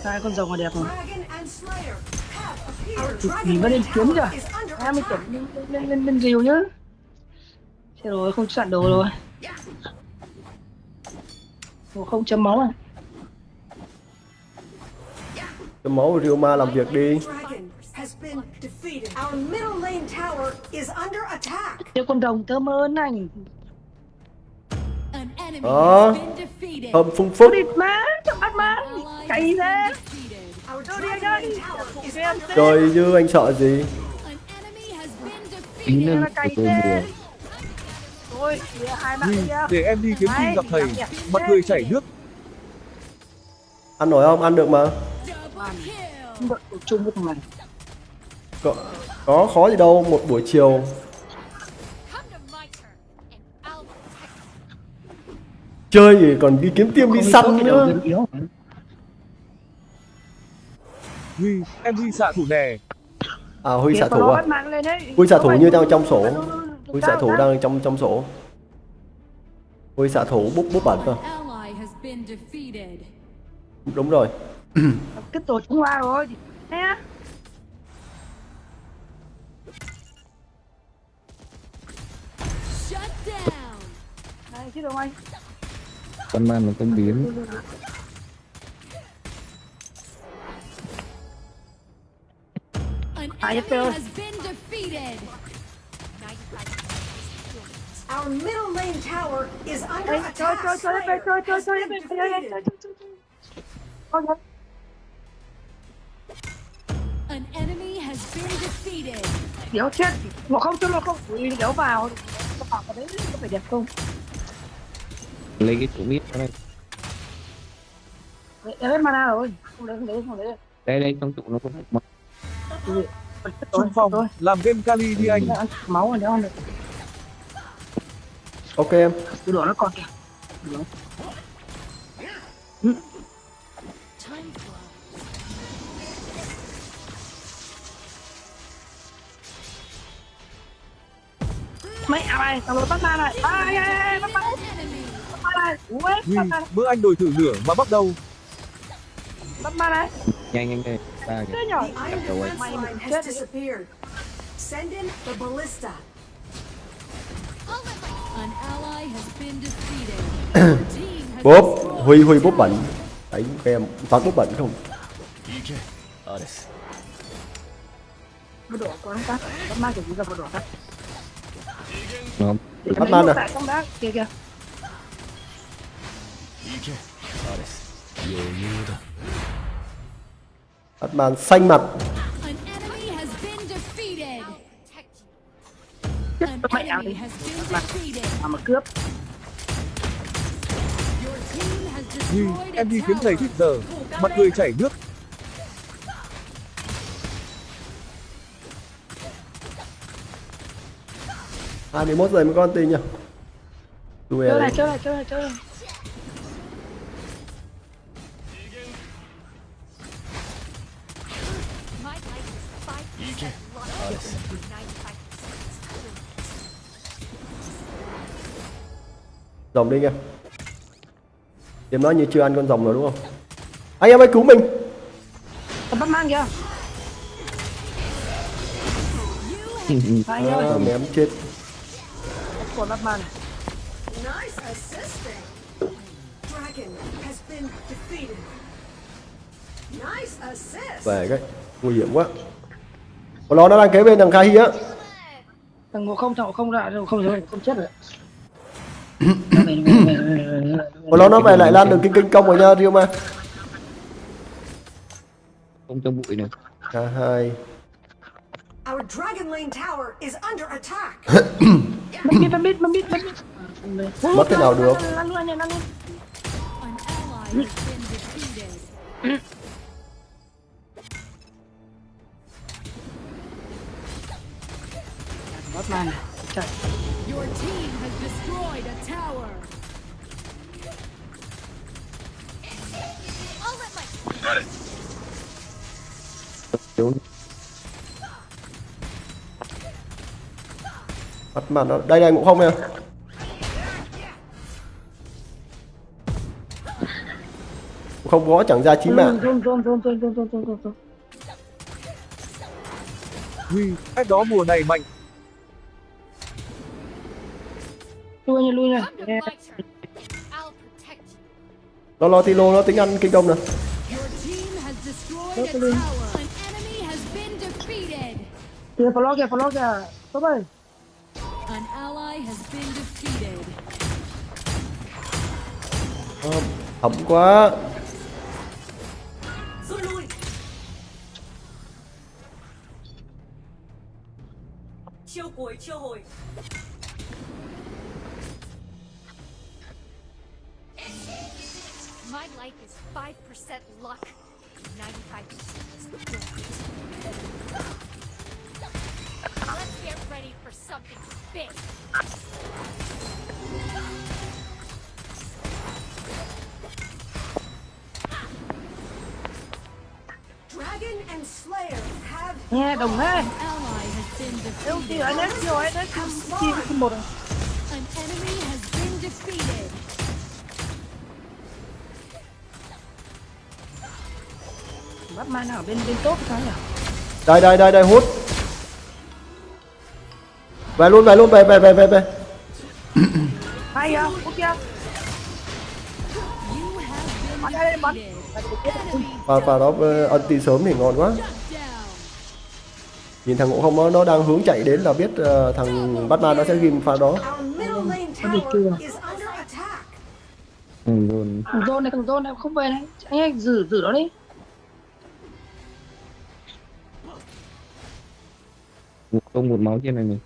Hai con rồng là đẹp rồi. Dragon and Slayer have appeared. Nhìn nó lên kiếm kìa. is under 20 attack. chuẩn lên rìu nhá. Thế rồi, không chặn đồ rồi. Đồ không chấm máu à. Cho máu Ryoma làm việc đi. Dragon has been defeated. Our middle lane tower is under attack. Thế con rồng thơm ơn anh. An enemy Đó. has been defeated. Thơm phung phúc. Địt má, chậm bắt má. Ally Cày has thế. been defeated. Our Đâu đi dragon anh ơi. lane tower is Em under Trời chứ anh sợ gì. An enemy has been Ý defeated. nên là cày tôi thế. buồn. Thôi, kìa, hai bạn Huy, kia. để em đi kiếm tin gặp thầy. Mặt người chảy nước. Ăn nổi không? Ăn được mà. Double kill. Không đợi tụi chung với thằng này. Có khó gì đâu, một buổi chiều. Come to my turn, and I'll protect you. Chơi thì còn đi kiếm tiêm đi săn nữa. Huy, em Huy xạ thủ nè. À Huy Kìa, xạ con thủ nó à? bắt mạng lên đấy. Huy xạ thủ như đang trong sổ. Huy Huy xạ thủ đang trong sổ. Huy xạ thủ bút bẩn cơ. An ally has been defeated. Đúng rồi. Cái tổ Trung Hoa rồi. Nè. Shut down. Này, chứ đâu anh. Con man nó không biến. An Ai enemy chơi? has been defeated. 95%. Our middle lane tower is under Ê, attack. chơi. Slayer has been defeated. Con nhá. defeated. Kéo chết. Ngộ không cho nó không. Ui, kéo vào. Có vào đấy có phải đẹp không? Lấy cái chủ biết ở đây. Đấy hết mana rồi. Không lấy. Đây trong trụ nó có một Trung Phong, làm game Kali đi anh. Ăn máu rồi, đéo ăn được. Ok em. Cái đồ nó còn kìa. Time flies. Mấy à này, tao bắt ma này. Bắt ma này. Ui, Huy, bắt ma này. bữa anh đổi thử lửa mà bắt đầu. Bắt ma này. nhanh đây. Ba kìa. Thế nhỏ. The iron Đầu ấy. defense line has disappeared. Send in the ballista. An ally has been defeated. Your team has Bốp. destroyed Huy a bốp tower. bẩn. Đấy em toàn bốp bẩn không. Bắt đổ con ta. Bắt ma kiểu gì ra bắt đổ ta. Ngon. Bắt ma nè. Tại trong đá kìa kìa. Bắt màn xanh mặt. An enemy has been defeated. Protect you. An Mẹ enemy đi. has been defeated. Mà cướp. Your team has Huy, destroyed a em đi kiếm thầy tower. thích giờ. Mặt người chảy nước. À 21 giờ mới có tin nhỉ. Đùi Chơi này. này. My life is 5% luck. 95% Rồng đi nha. Điểm đó như chưa ăn con rồng rồi đúng không? Anh em ơi cứu mình. Tao bắt mang kìa. Anh ơi. Mẹ em chết. Còn bắt mang này. Nice assisting. Dragon has been defeated. Nice assist. Về cái nguy hiểm quá. Còn nó đang kế bên thằng Khai á. Thằng ngộ không ra đâu không chết rồi. Còn nó về lại lan đường kinh công rồi nha Rio ma. Không trong bụi này. Hai. Our Dragon Lane tower is under attack. Mình biết. Mất thế nào được? Lăn luôn. An ally has been defeated. Bắt mang này. Trời. Your team has destroyed a tower. I'll let my Trốn. Bắt màn nó. Đây cũng không nè. Không có chẳng ra chí mạng. Run. Huy, cách đó mùa này mạnh. Lui nha. come to my turn. I'll protect you. Nó lo Tilo nó tính ăn kinh công nè. Your team has destroyed a tower. An enemy has been defeated. Kìa follow kìa. Tốt ơi. An ally has been defeated. Thấm quá. Rút lui. Chiêu cuối chiêu hồi. My life is 5% luck. 95% skill. Let's get ready for something big. Dragon and Slayer have Nghe đồng thế. An ally has been Đâu defeated. chi ở đấy, chi một rồi. An enemy has been defeated. Bắt mang nào bên tốt cái nhỉ? Đây hút. Về luôn về. Hay kìa, hút kìa. You have been Bắn đây, bắn. defeated. Và đó anti sớm thì ngon quá. Shut down. Nhìn thằng Ngộ Không nó đang hướng chạy đến là biết thằng Batman nó sẽ ghim pha đó. our middle lane tower is under attack. Luôn. Thằng Zone này không về này. Anh ơi, giữ nó đi. Không một máu trên này này.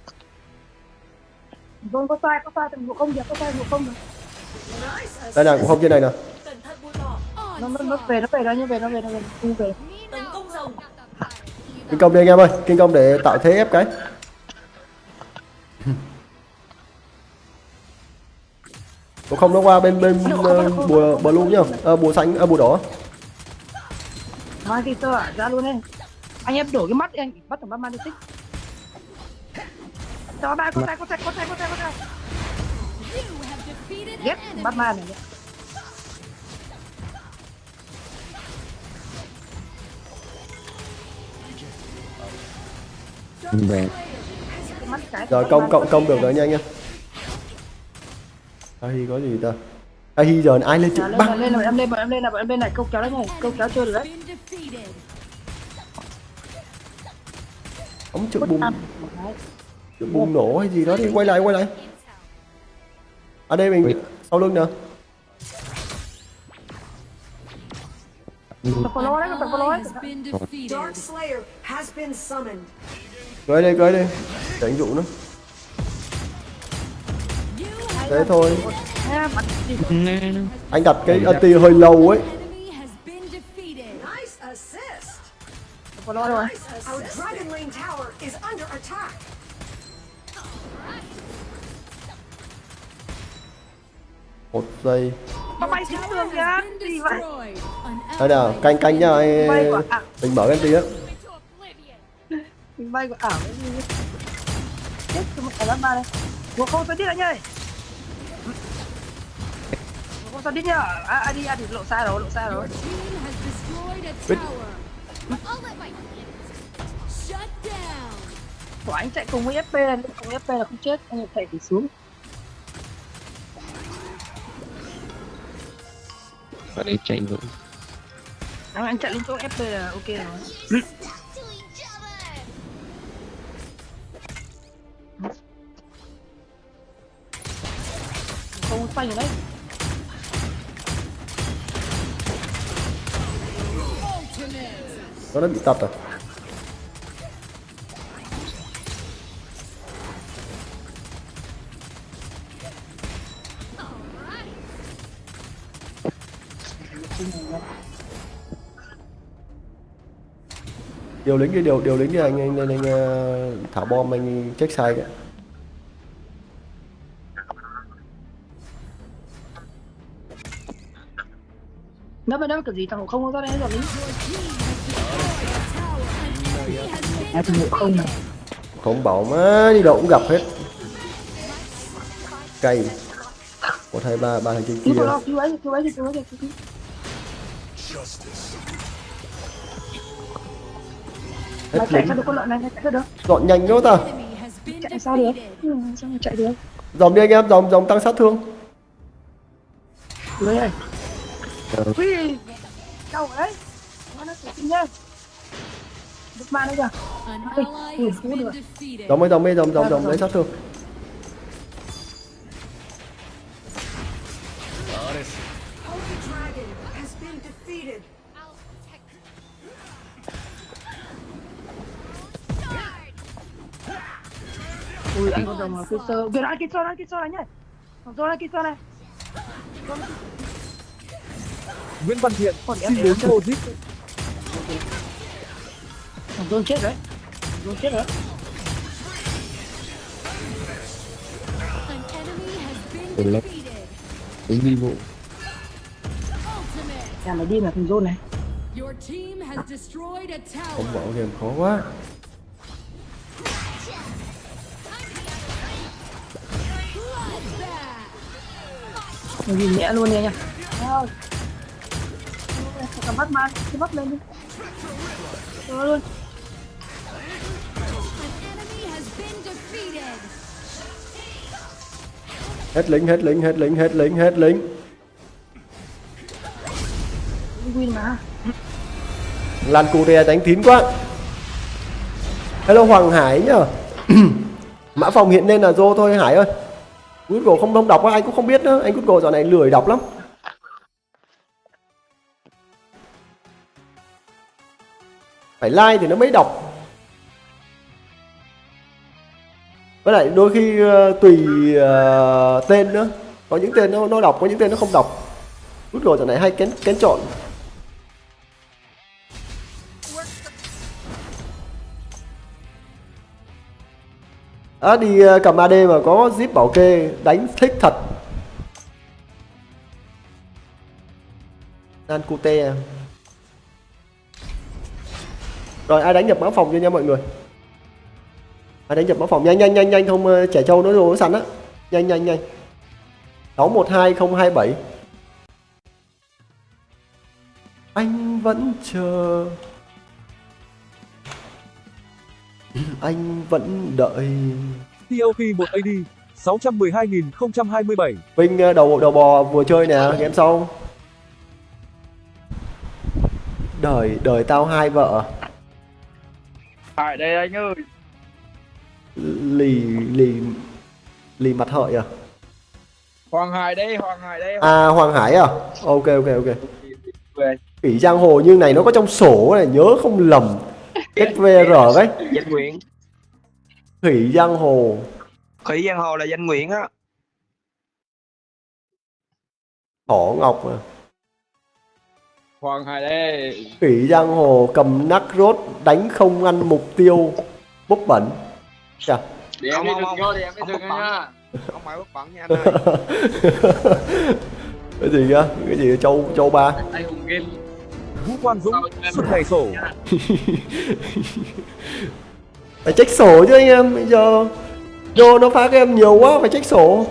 Vâng, có sai thằng vụ không kìa, có sai vụ không kìa. Đây là cũng không trên này nè. Cẩn thận bụi cỏ. Nó về đó, nó về. Không về. Tấn công rồng. Kinh công đi anh em ơi, kinh công để tạo thế ép cái. Còn không nó qua bên bùa blue nhá, bùa xanh, bùa đỏ. Mai thì sơ ra luôn đi. Anh em đổi cái mắt đi, anh bắt thằng bắt man tích. Cho ba có sai. You have defeated Ghét an enemy. bắt man này. Về. Cái mắt cái. Rồi công được rồi nha anh em. Ahi có gì ta? Ahi giờ ai lên trực bắc? Lên rồi, em lên này câu kéo đấy này, câu kéo chơi được đấy. Been defeated. Ống trực bùng nổ hay gì đó đi, quay lại. Ở đây mình sau lưng nè. Tập follow đấy, tập follow đấy. Has been defeated. Dark Slayer has been summoned. Cưới đi, tránh dụ nó. Thế thôi. Bắt đi. Anh đặt cái anti hơi lâu ấy. Enemy has been defeated. Nice assist. Tập follow rồi. Our Dragon Lane tower is under attack. 1 giây. Nó bay xuống tường kìa. Been Gì vậy? destroyed. An Đây nào, canh nhá, mình mở cái anti á. Mình bay của ảo cái gì. Chết cho một cái lát ba đây. Một không sao đi anh ơi. Một không sao đi nhá. Đi lộ sai rồi. Your team has destroyed a Wait. tower. I'll let my shut down. Của anh chạy cùng với FP là không chết, anh chạy thì xuống. Ở đây chạy nữa. Anh chạy lên chỗ FP là ok rồi. Không xoay rồi đấy. Nó bị tập rồi. Điều lính đi anh thả bom, anh check sai kìa. Nó bên đó kiểu gì thằng không có ra đây rồi lính. Thằng không này. Không bảo má đi đâu cũng gặp hết. Cày. 1 2 3 3 thằng trên kia. Cứu ấy. Hết Chạy lính. sao được con lợn này, chạy được. Dọn nhanh nữa ta. Enemy has been Chạy sao được? defeated. Sao mà chạy được? Dòm đi anh em, dòm tăng sát thương. Lưới ơi. Ui, đau rồi đấy. Nó xin nhá. Được ma nữa kìa. An ally has been defeated. Dòm lấy sát thương. Holy Dragon has been defeated. I'll protect Ui, anh có đồng ở phía sơ. Kìa đó, kia sơ này nhá. Thằng Zoro kia sơ này. Nguyễn Văn Thiện Còn em xin đến cô zip. thằng Zoro chết đấy. An enemy has been Ủa, lắm. defeated. Tính đi bộ. Ultimate. Nhà mày đi là thằng Zoro này. Your team has destroyed a Không tower. bỏ game khó quá. Bloodbath. Mày nhìn mẹ luôn đi nha. Thôi. Cầm bắt man, cứ bắt lên đi. Rồi luôn. An enemy has been defeated. Hết lính. Win mà. Lan Korea đánh tín quá. Hello Hoàng Hải nhá. Mã phòng hiện lên là Zô thôi Hải ơi. Google không đọc á, anh cũng không biết nữa. Anh Google dạo này lười đọc lắm. Phải like thì nó mới đọc. Với lại đôi khi tùy tên nữa, có những tên nó đọc, có những tên nó không đọc. Rút rồi trận này hay kén chọn. Đi cầm AD mà có zip bảo kê đánh thích thật. Nan Cute. Rồi ai đánh nhập mã phòng cho nha mọi người. Ai đánh nhập mã phòng nhanh không trẻ trâu nó đồ nó sẵn á. Nhanh. 612027. Anh vẫn chờ. Anh vẫn đợi. TLP 1 AD 612.027. Vinh đầu bò vừa chơi nè, game sau. Đời tao hai vợ. Tại đây anh ơi. Lì mặt hợi à? Hoàng Hải đây. À Hoàng Hải à? Ok. Khỉ giang hồ như này nó có trong sổ này, nhớ không lầm. SVR đấy. Danh Nguyễn. Khỉ giang hồ. Khỉ giang hồ là danh Nguyễn á. Thỏ Ngọc à. Hoàng Hải đây. Khỉ giang hồ cầm nắc rốt đánh không ăn mục tiêu. Bốc bẩn. Chà. Để em đi đừng vô, để em đi đừng nha. Không phải bốc bẩn nha anh ơi. Cái gì á? Cái gì châu ba? Anh hùng game. Vũ Quang Dũng, suốt ngày sổ. Phải check sổ chứ anh em. Bây giờ vô nó phá game nhiều quá, phải check sổ.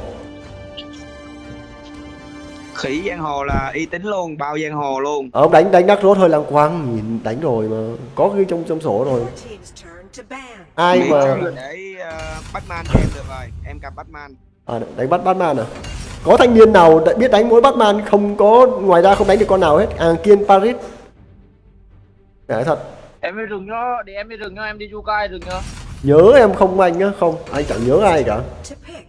Khỉ giang hồ là uy tín luôn, bao giang hồ luôn. Ông đánh đắc rốt hơi lang quang, nhìn đánh rồi mà có cái trong sổ rồi. Your team's turn to ban. Ai mà Để Batman cho em được rồi, em cầm Batman. đánh bắt Batman à? Có thanh niên nào biết đánh mỗi Batman không có, ngoài ra không đánh được con nào hết. Kiên Paris. Để thật. Em đi rừng nhá, để em đi rừng nhá, em đi Yukai rừng nhá. Nhớ em không anh á? Không, anh chẳng nhớ ai cả. To pick.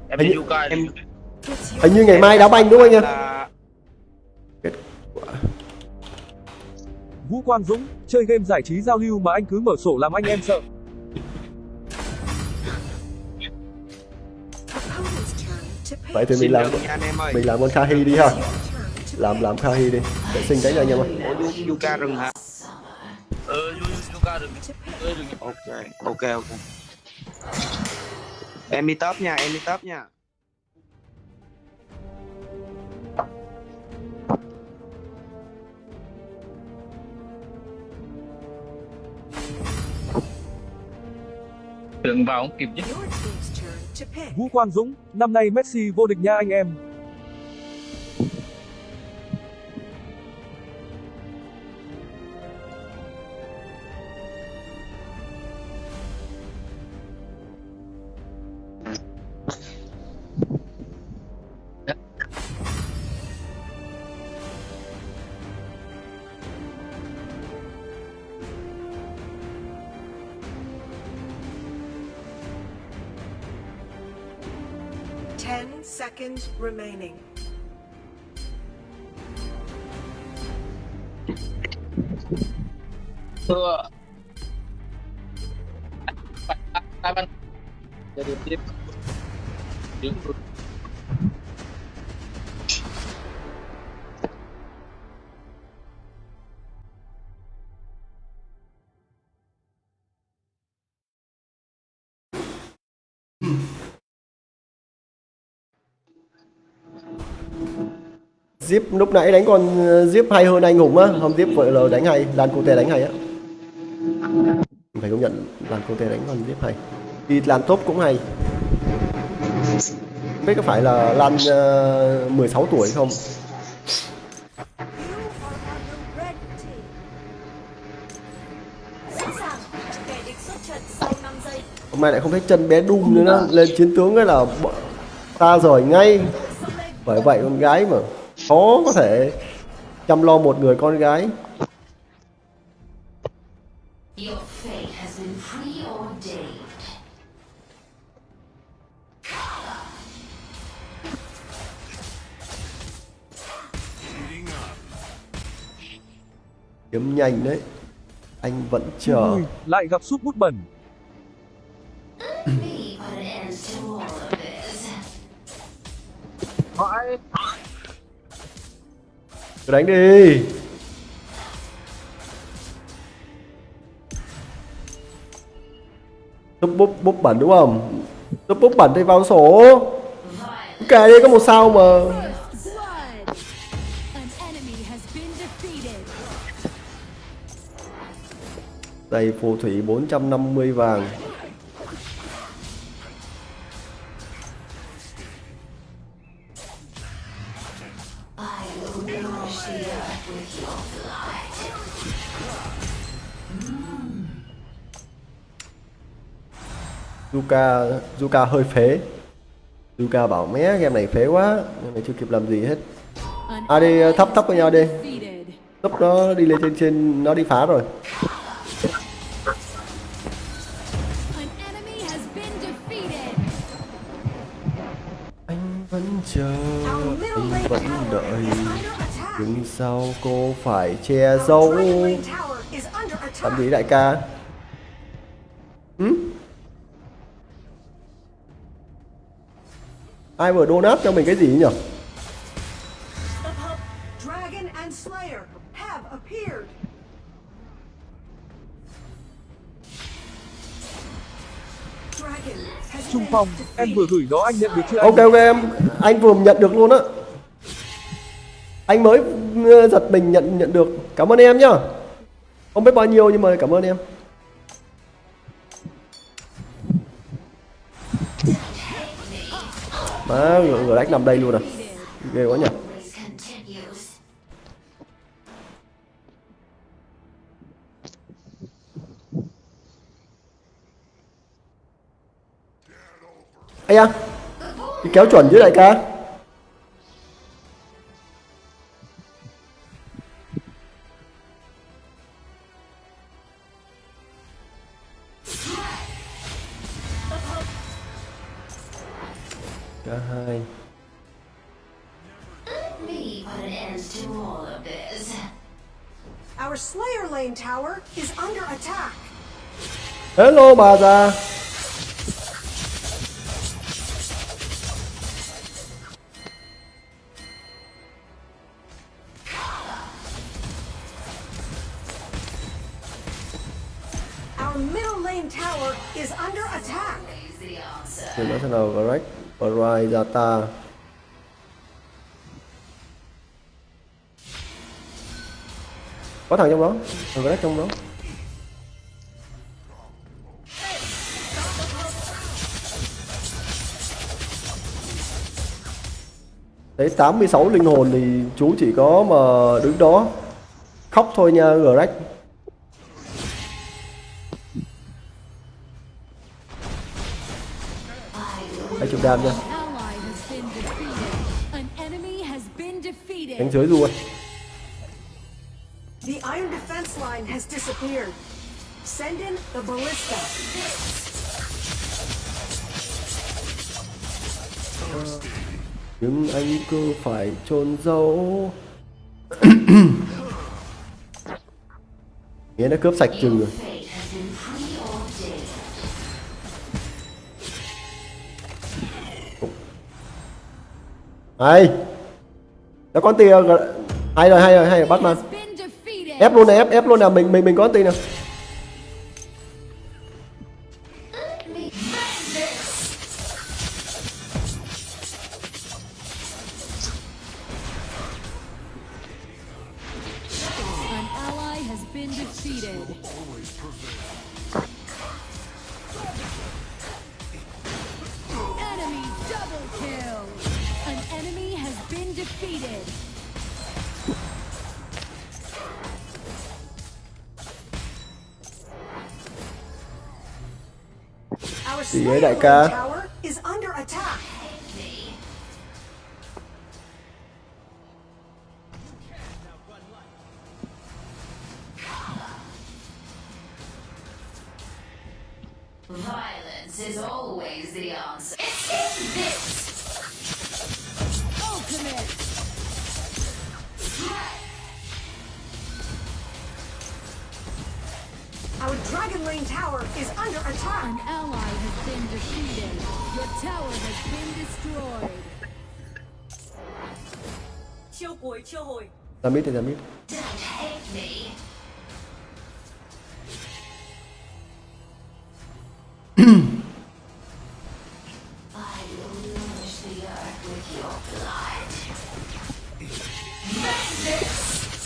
Em đi Yukai. Em Hình như ngày mai đá banh đúng không anh em? Kết quả. Vũ Quang Dũng, chơi game giải trí giao lưu mà anh cứ mở sổ làm anh em sợ. Opponent's turn to pick. Vậy thì mình làm con Khahi đi ha. Làm Khahi đi. Để sinh đánh cho anh em ơi. Yuka rừng hả? Yuka rừng. Ok. Em đi top nha, Đừng vào không kịp chứ. Your team's turn to pick. Vũ Quang Dũng, năm nay Messi vô địch nha anh em. Ten seconds remaining. Thưa. Jadi tiếp. Zip lúc nãy đánh con Zip hay hơn anh Hùng á, không Zip vậy là đánh hay, Lan Cô Tè đánh hay á. Phải công nhận Lan Cô Tè đánh con Zip hay. Đi Lan top cũng hay. Không biết có phải là Lan 16 tuổi không? You are on the red team. Sẵn sàng, kẻ địch xuất trận sau 5 giây. Hôm nay lại không thấy chân bé Đung nữa đó, lên chiến tướng cái là ta rồi ngay. Bởi vậy con gái mà khó có thể chăm lo một người con gái. Kiếm nhanh đấy. Anh vẫn chờ. Lại gặp sút bút bẩn. Vãi. Cứ đánh đi. Túp búp bẩn đúng không? Túp búp bẩn thì vào sổ. Kệ đi, có một sao mà. Blood. An enemy has been defeated. Đây phù thủy 450 vàng. Zuka hơi phế. Zuka bảo mé game này phế quá, game này chưa kịp làm gì hết. An Đi thấp với nhau đi. defeated. Tốc nó đi lên trên nó đi phá rồi. An enemy has been defeated. Anh vẫn chờ, anh vẫn đợi, nhưng sao cô phải che giấu? Dragon Lane Tower is under attack. Làm gì đại ca? Ai vừa donate cho mình cái gì nhỉ? Dragon and Slayer have appeared. Dragon has Trung been Phong, em vừa defeated. gửi đó anh nhận được chưa anh? Ok em, anh vừa nhận được luôn á. Anh mới giật mình nhận được. Cảm ơn em nhá. Không biết bao nhiêu nhưng mà cảm ơn em. Má, người đánh nằm đây luôn à. Ghê quá nhỉ. Ây da, đi kéo chuẩn chứ đại ca. Cả hai. Our Slayer Lane Tower is under attack. Hello bà già. Our middle lane tower is under attack. Để nói thế nào Greg, Brian, Zata. Có thằng trong đó, thằng Greg trong đó. Đấy 86 linh hồn thì chú chỉ có mà đứng đó khóc thôi nha Greg. Hãy chụp đam nha. Ally has been defeated. An enemy has been defeated. Đánh dưới rồi. The iron defense line has disappeared. Send in the ballista. Nhưng anh cứ phải chôn giấu. Nghĩa nó cướp sạch chừng rồi. Hay. Nó con tì hay rồi Batman. Has been defeated. Ép luôn nè, ép luôn nè, mình có tì nè. An ally has been defeated. Enemy double kill. An enemy has been defeated. Our Gì Slayer vậy đại Lane ca? Tower is under attack. Violence is always the answer. It's this. Ultimate. Our Dragon Lane Tower is under attack. An ally has been defeated. Your tower has been destroyed. Chiêu cuối chiêu hồi. Ra mid thì ra mid.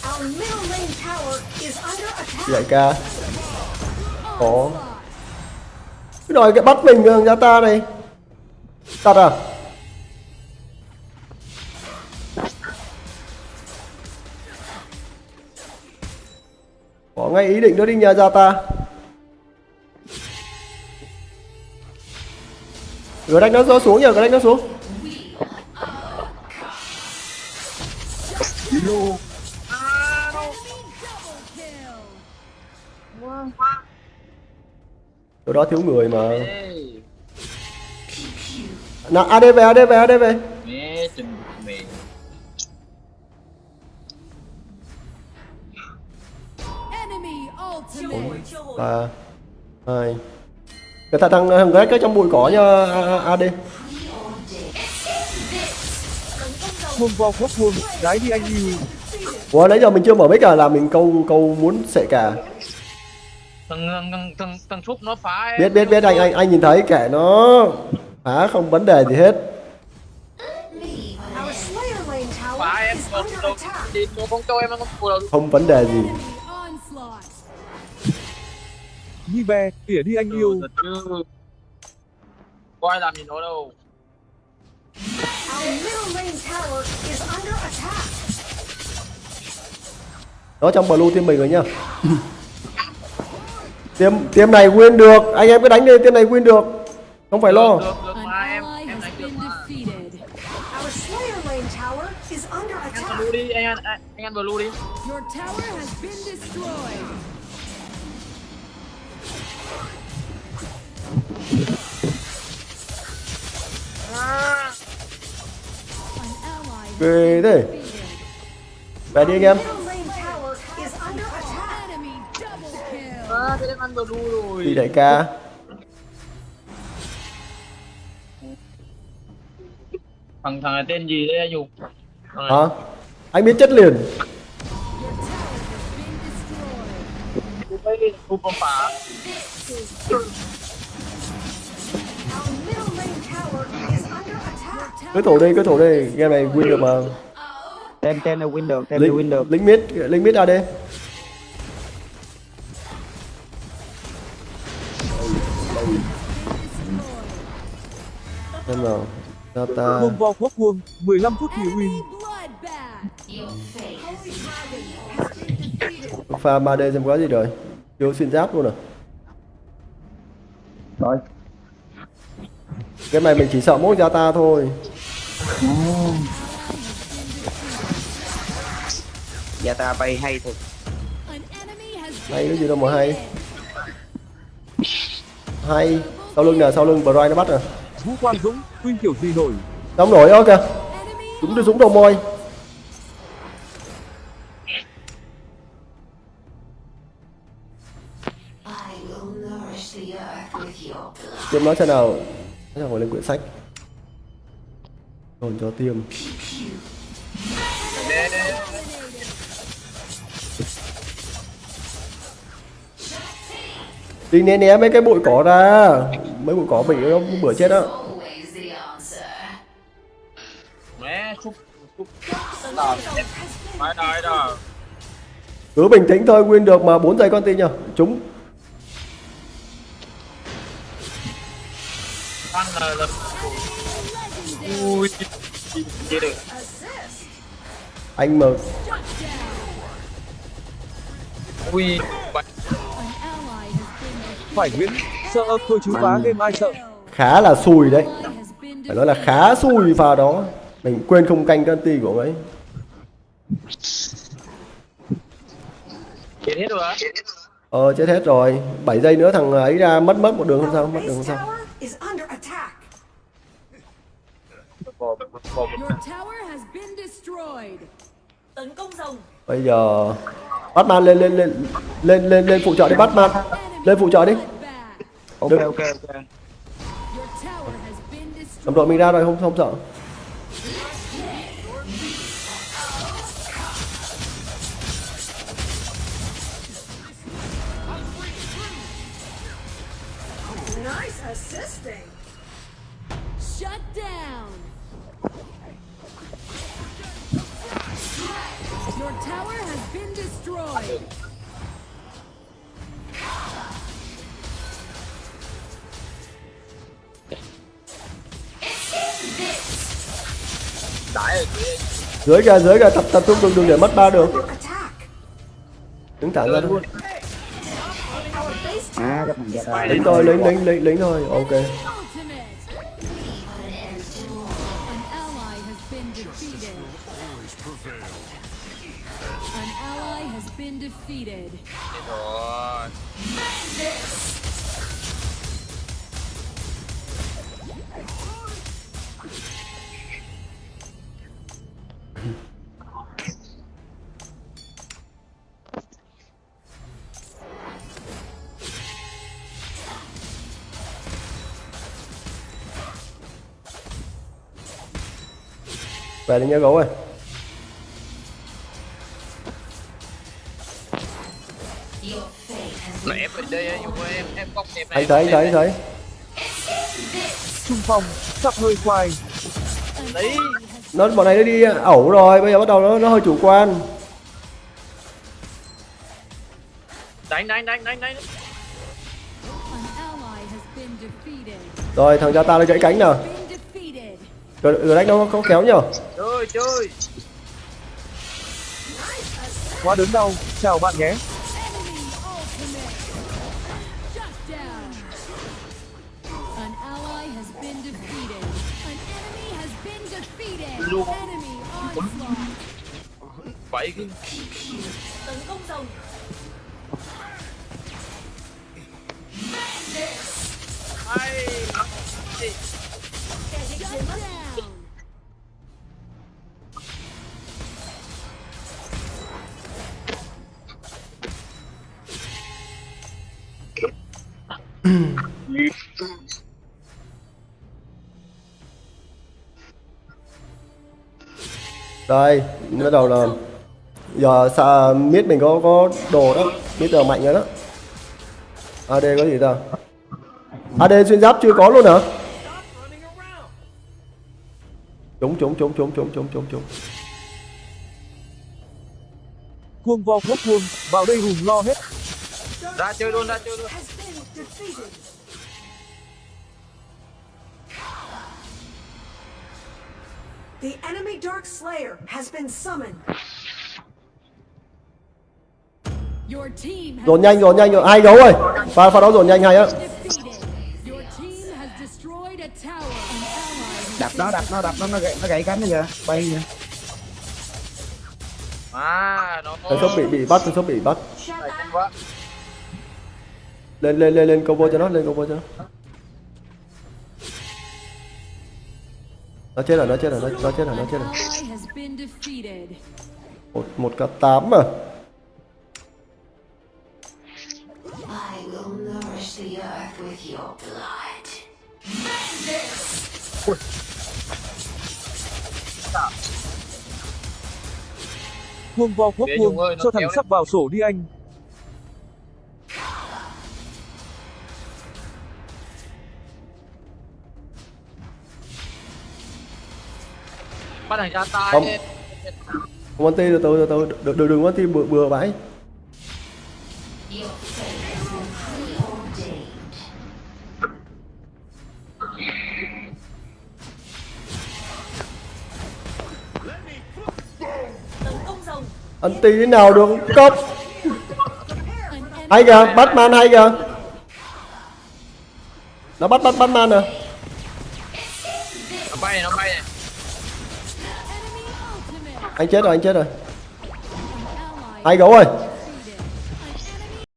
Our middle lane tower is under attack. Đại ca. Có. Cái đòi cái bắt mình ra ta này. Tạt à? Có ngay ý định nó đi nhà ra ta. Rồi đánh nó xuống nhờ, đánh nó xuống. Chỗ đó thiếu người mà. Nào AD về, AD về, AD về. Mẹ chừng mẹ. Enemy Chiêu ultimate. hồi chiêu hồi. 3 2. Cái thằng ghét cái trong bụi cỏ nha AD. Vuông vào quốc vuông, gái đi anh yêu. Ủa nãy giờ mình chưa mở mic à, là mình câu muốn sệ cả. Thằng Phúc nó phá em. Biết anh nhìn thấy kệ nó. Phá không vấn đề gì hết. Our Slayer lane Phá tower em is còn under đâu attack. đi nó không cho em nó không phù đâu. Không vấn đề gì. Enemy onslaught. Nhi bè, tỉa đi anh yêu. Thật chứ. Có ai làm gì nó đâu. Our middle lane tower is under attack. Đó trong blue team mình rồi nhá. Team này win được, anh em cứ đánh đi, team này win được. Không phải lo. Được An mà em ally has đánh được been mà. defeated. Our Slayer lane tower is under Ăn attack. blue đi, anh ăn blue đi. Your tower has been destroyed. An ally has Ghê been thế. defeated. Về đi anh em. Middle lane tower is under attack. Enemy double kill. Thế em ăn blue rồi. Đi đại ca. Thằng này tên gì đấy anh Dục? Hả? Anh biết chất liền. Phúc không phá. Our middle lane tower is under attack. Cứ thủ đi, game này win được mà. Tem này win được, tem này win được. Lính mid AD. Xem nào. Ra ta. Vuông vào quốc vuông, 15 phút thì Enemy win. bloodbath. Pha 3D xem có gì rồi. Vô xuyên giáp luôn à. Rồi. Cái này mình chỉ sợ mỗi ra ta thôi. Dạ ta bay hay thật. An enemy has Hay cái gì đâu mà hay. Hay. Sau lưng nè, sau lưng Brian nó bắt rồi. Vũ Quang Dũng, win kiểu gì nổi. Đóng nổi ó kìa. enemy Dũng đầu môi. Tiêm nói thế nào. Nó ngồi lên quyển sách. Dồn cho tiêm. Đi né mấy cái bụi cỏ ra. Mấy bụi cỏ bị nó bữa chết đó. Mẹ Phúc đỏ em. Phải đòi đó. Cứ bình tĩnh thôi, win được mà 4 giây con tin nhờ. Chúng. Ăn là ui chưa được. Anh mà Ui an ally has been defeated. Phải Nguyễn, sợ thôi chứ phá game ai sợ. khá là xui đấy. Ally has been Phải nói là khá xui pha đó. Mình quên không canh cái anti của ông ấy. chết hết rồi á. Chết hết rồi. 7 giây nữa thằng ấy ra mất một đường không sao, mất Our đường không base sao. tower is under attack. Your tower has been destroyed. Tấn công rồng. Bây giờ Batman lên phụ trợ đi Batman. Lên phụ trợ đi. Ok Được. ok ok. Your tower has been destroyed. Đồng đội mình ra rồi không sợ. Nice assisting. Shut down. Your tower has been destroyed. Dưới kìa, tập trung đừng để mất 3 đường. Attack. Đứng thẳng ra luôn. À cái thằng gia đo. Lính thôi, lính thôi. Ok. Ultimate. An ally has been defeated. An ally has been defeated. Rồi. Về đi nha gấu ơi. Nó ép ở đây nhưng mà em bóc em Anh thấy. Trung phong, sắp hơi khoai. Đấy. Bọn này nó đi ẩu rồi, bây giờ bắt đầu nó hơi chủ quan. Đánh. An ally has been defeated. Rồi thằng gia ta nó gãy cánh nào. Been defeated. Rồi đánh nó có kéo nhở. Chơi. Quá đớn đau, chào bạn nhé. Enemy ultimate. Shut down. An ally has been defeated. An enemy has been defeated. Enemy onslaught. Vậy cái Tấn công rồng. ai Kẻ địch Shut biến mất. down. Đây, bắt đầu là giờ mid mình có đồ đó, mid giờ mạnh rồi đó. AD có gì ta? AD xuyên giáp chưa có luôn hả? Trúng. Cuồng vo quốc cuồng, vào đây hùng lo hết. ra chơi luôn. Has been defeated. The enemy Dark Slayer has been summoned. Your team has Dồn nhanh rồi. Hai gấu ơi. Pha đó dồn nhanh hay á. defeated. Your team has destroyed a tower. An ally has Đập nó gãy cánh kìa, bay kìa. Nó Thằng sốc bị bắt. Shut nhanh quá. Lên combo cho nó, Nó chết rồi. an ally has been defeated. Một cả 8 mà. I will nourish the earth with your blood. Cuồng vo quốc Bia cuồng, Nhung ơi, nó cho thằng kéo sắp vào sổ đi anh. Bắt thằng ra tay Không. lên. One T từ từ đừng One T bừa bãi. Tấn công rồng. Anh T thế nào được cốc. An enemy Hay kìa, Batman hay kìa. Nó bắt Batman nè. Nó bay này. enemy ultimate. Anh chết rồi. An ally Hai gấu ơi.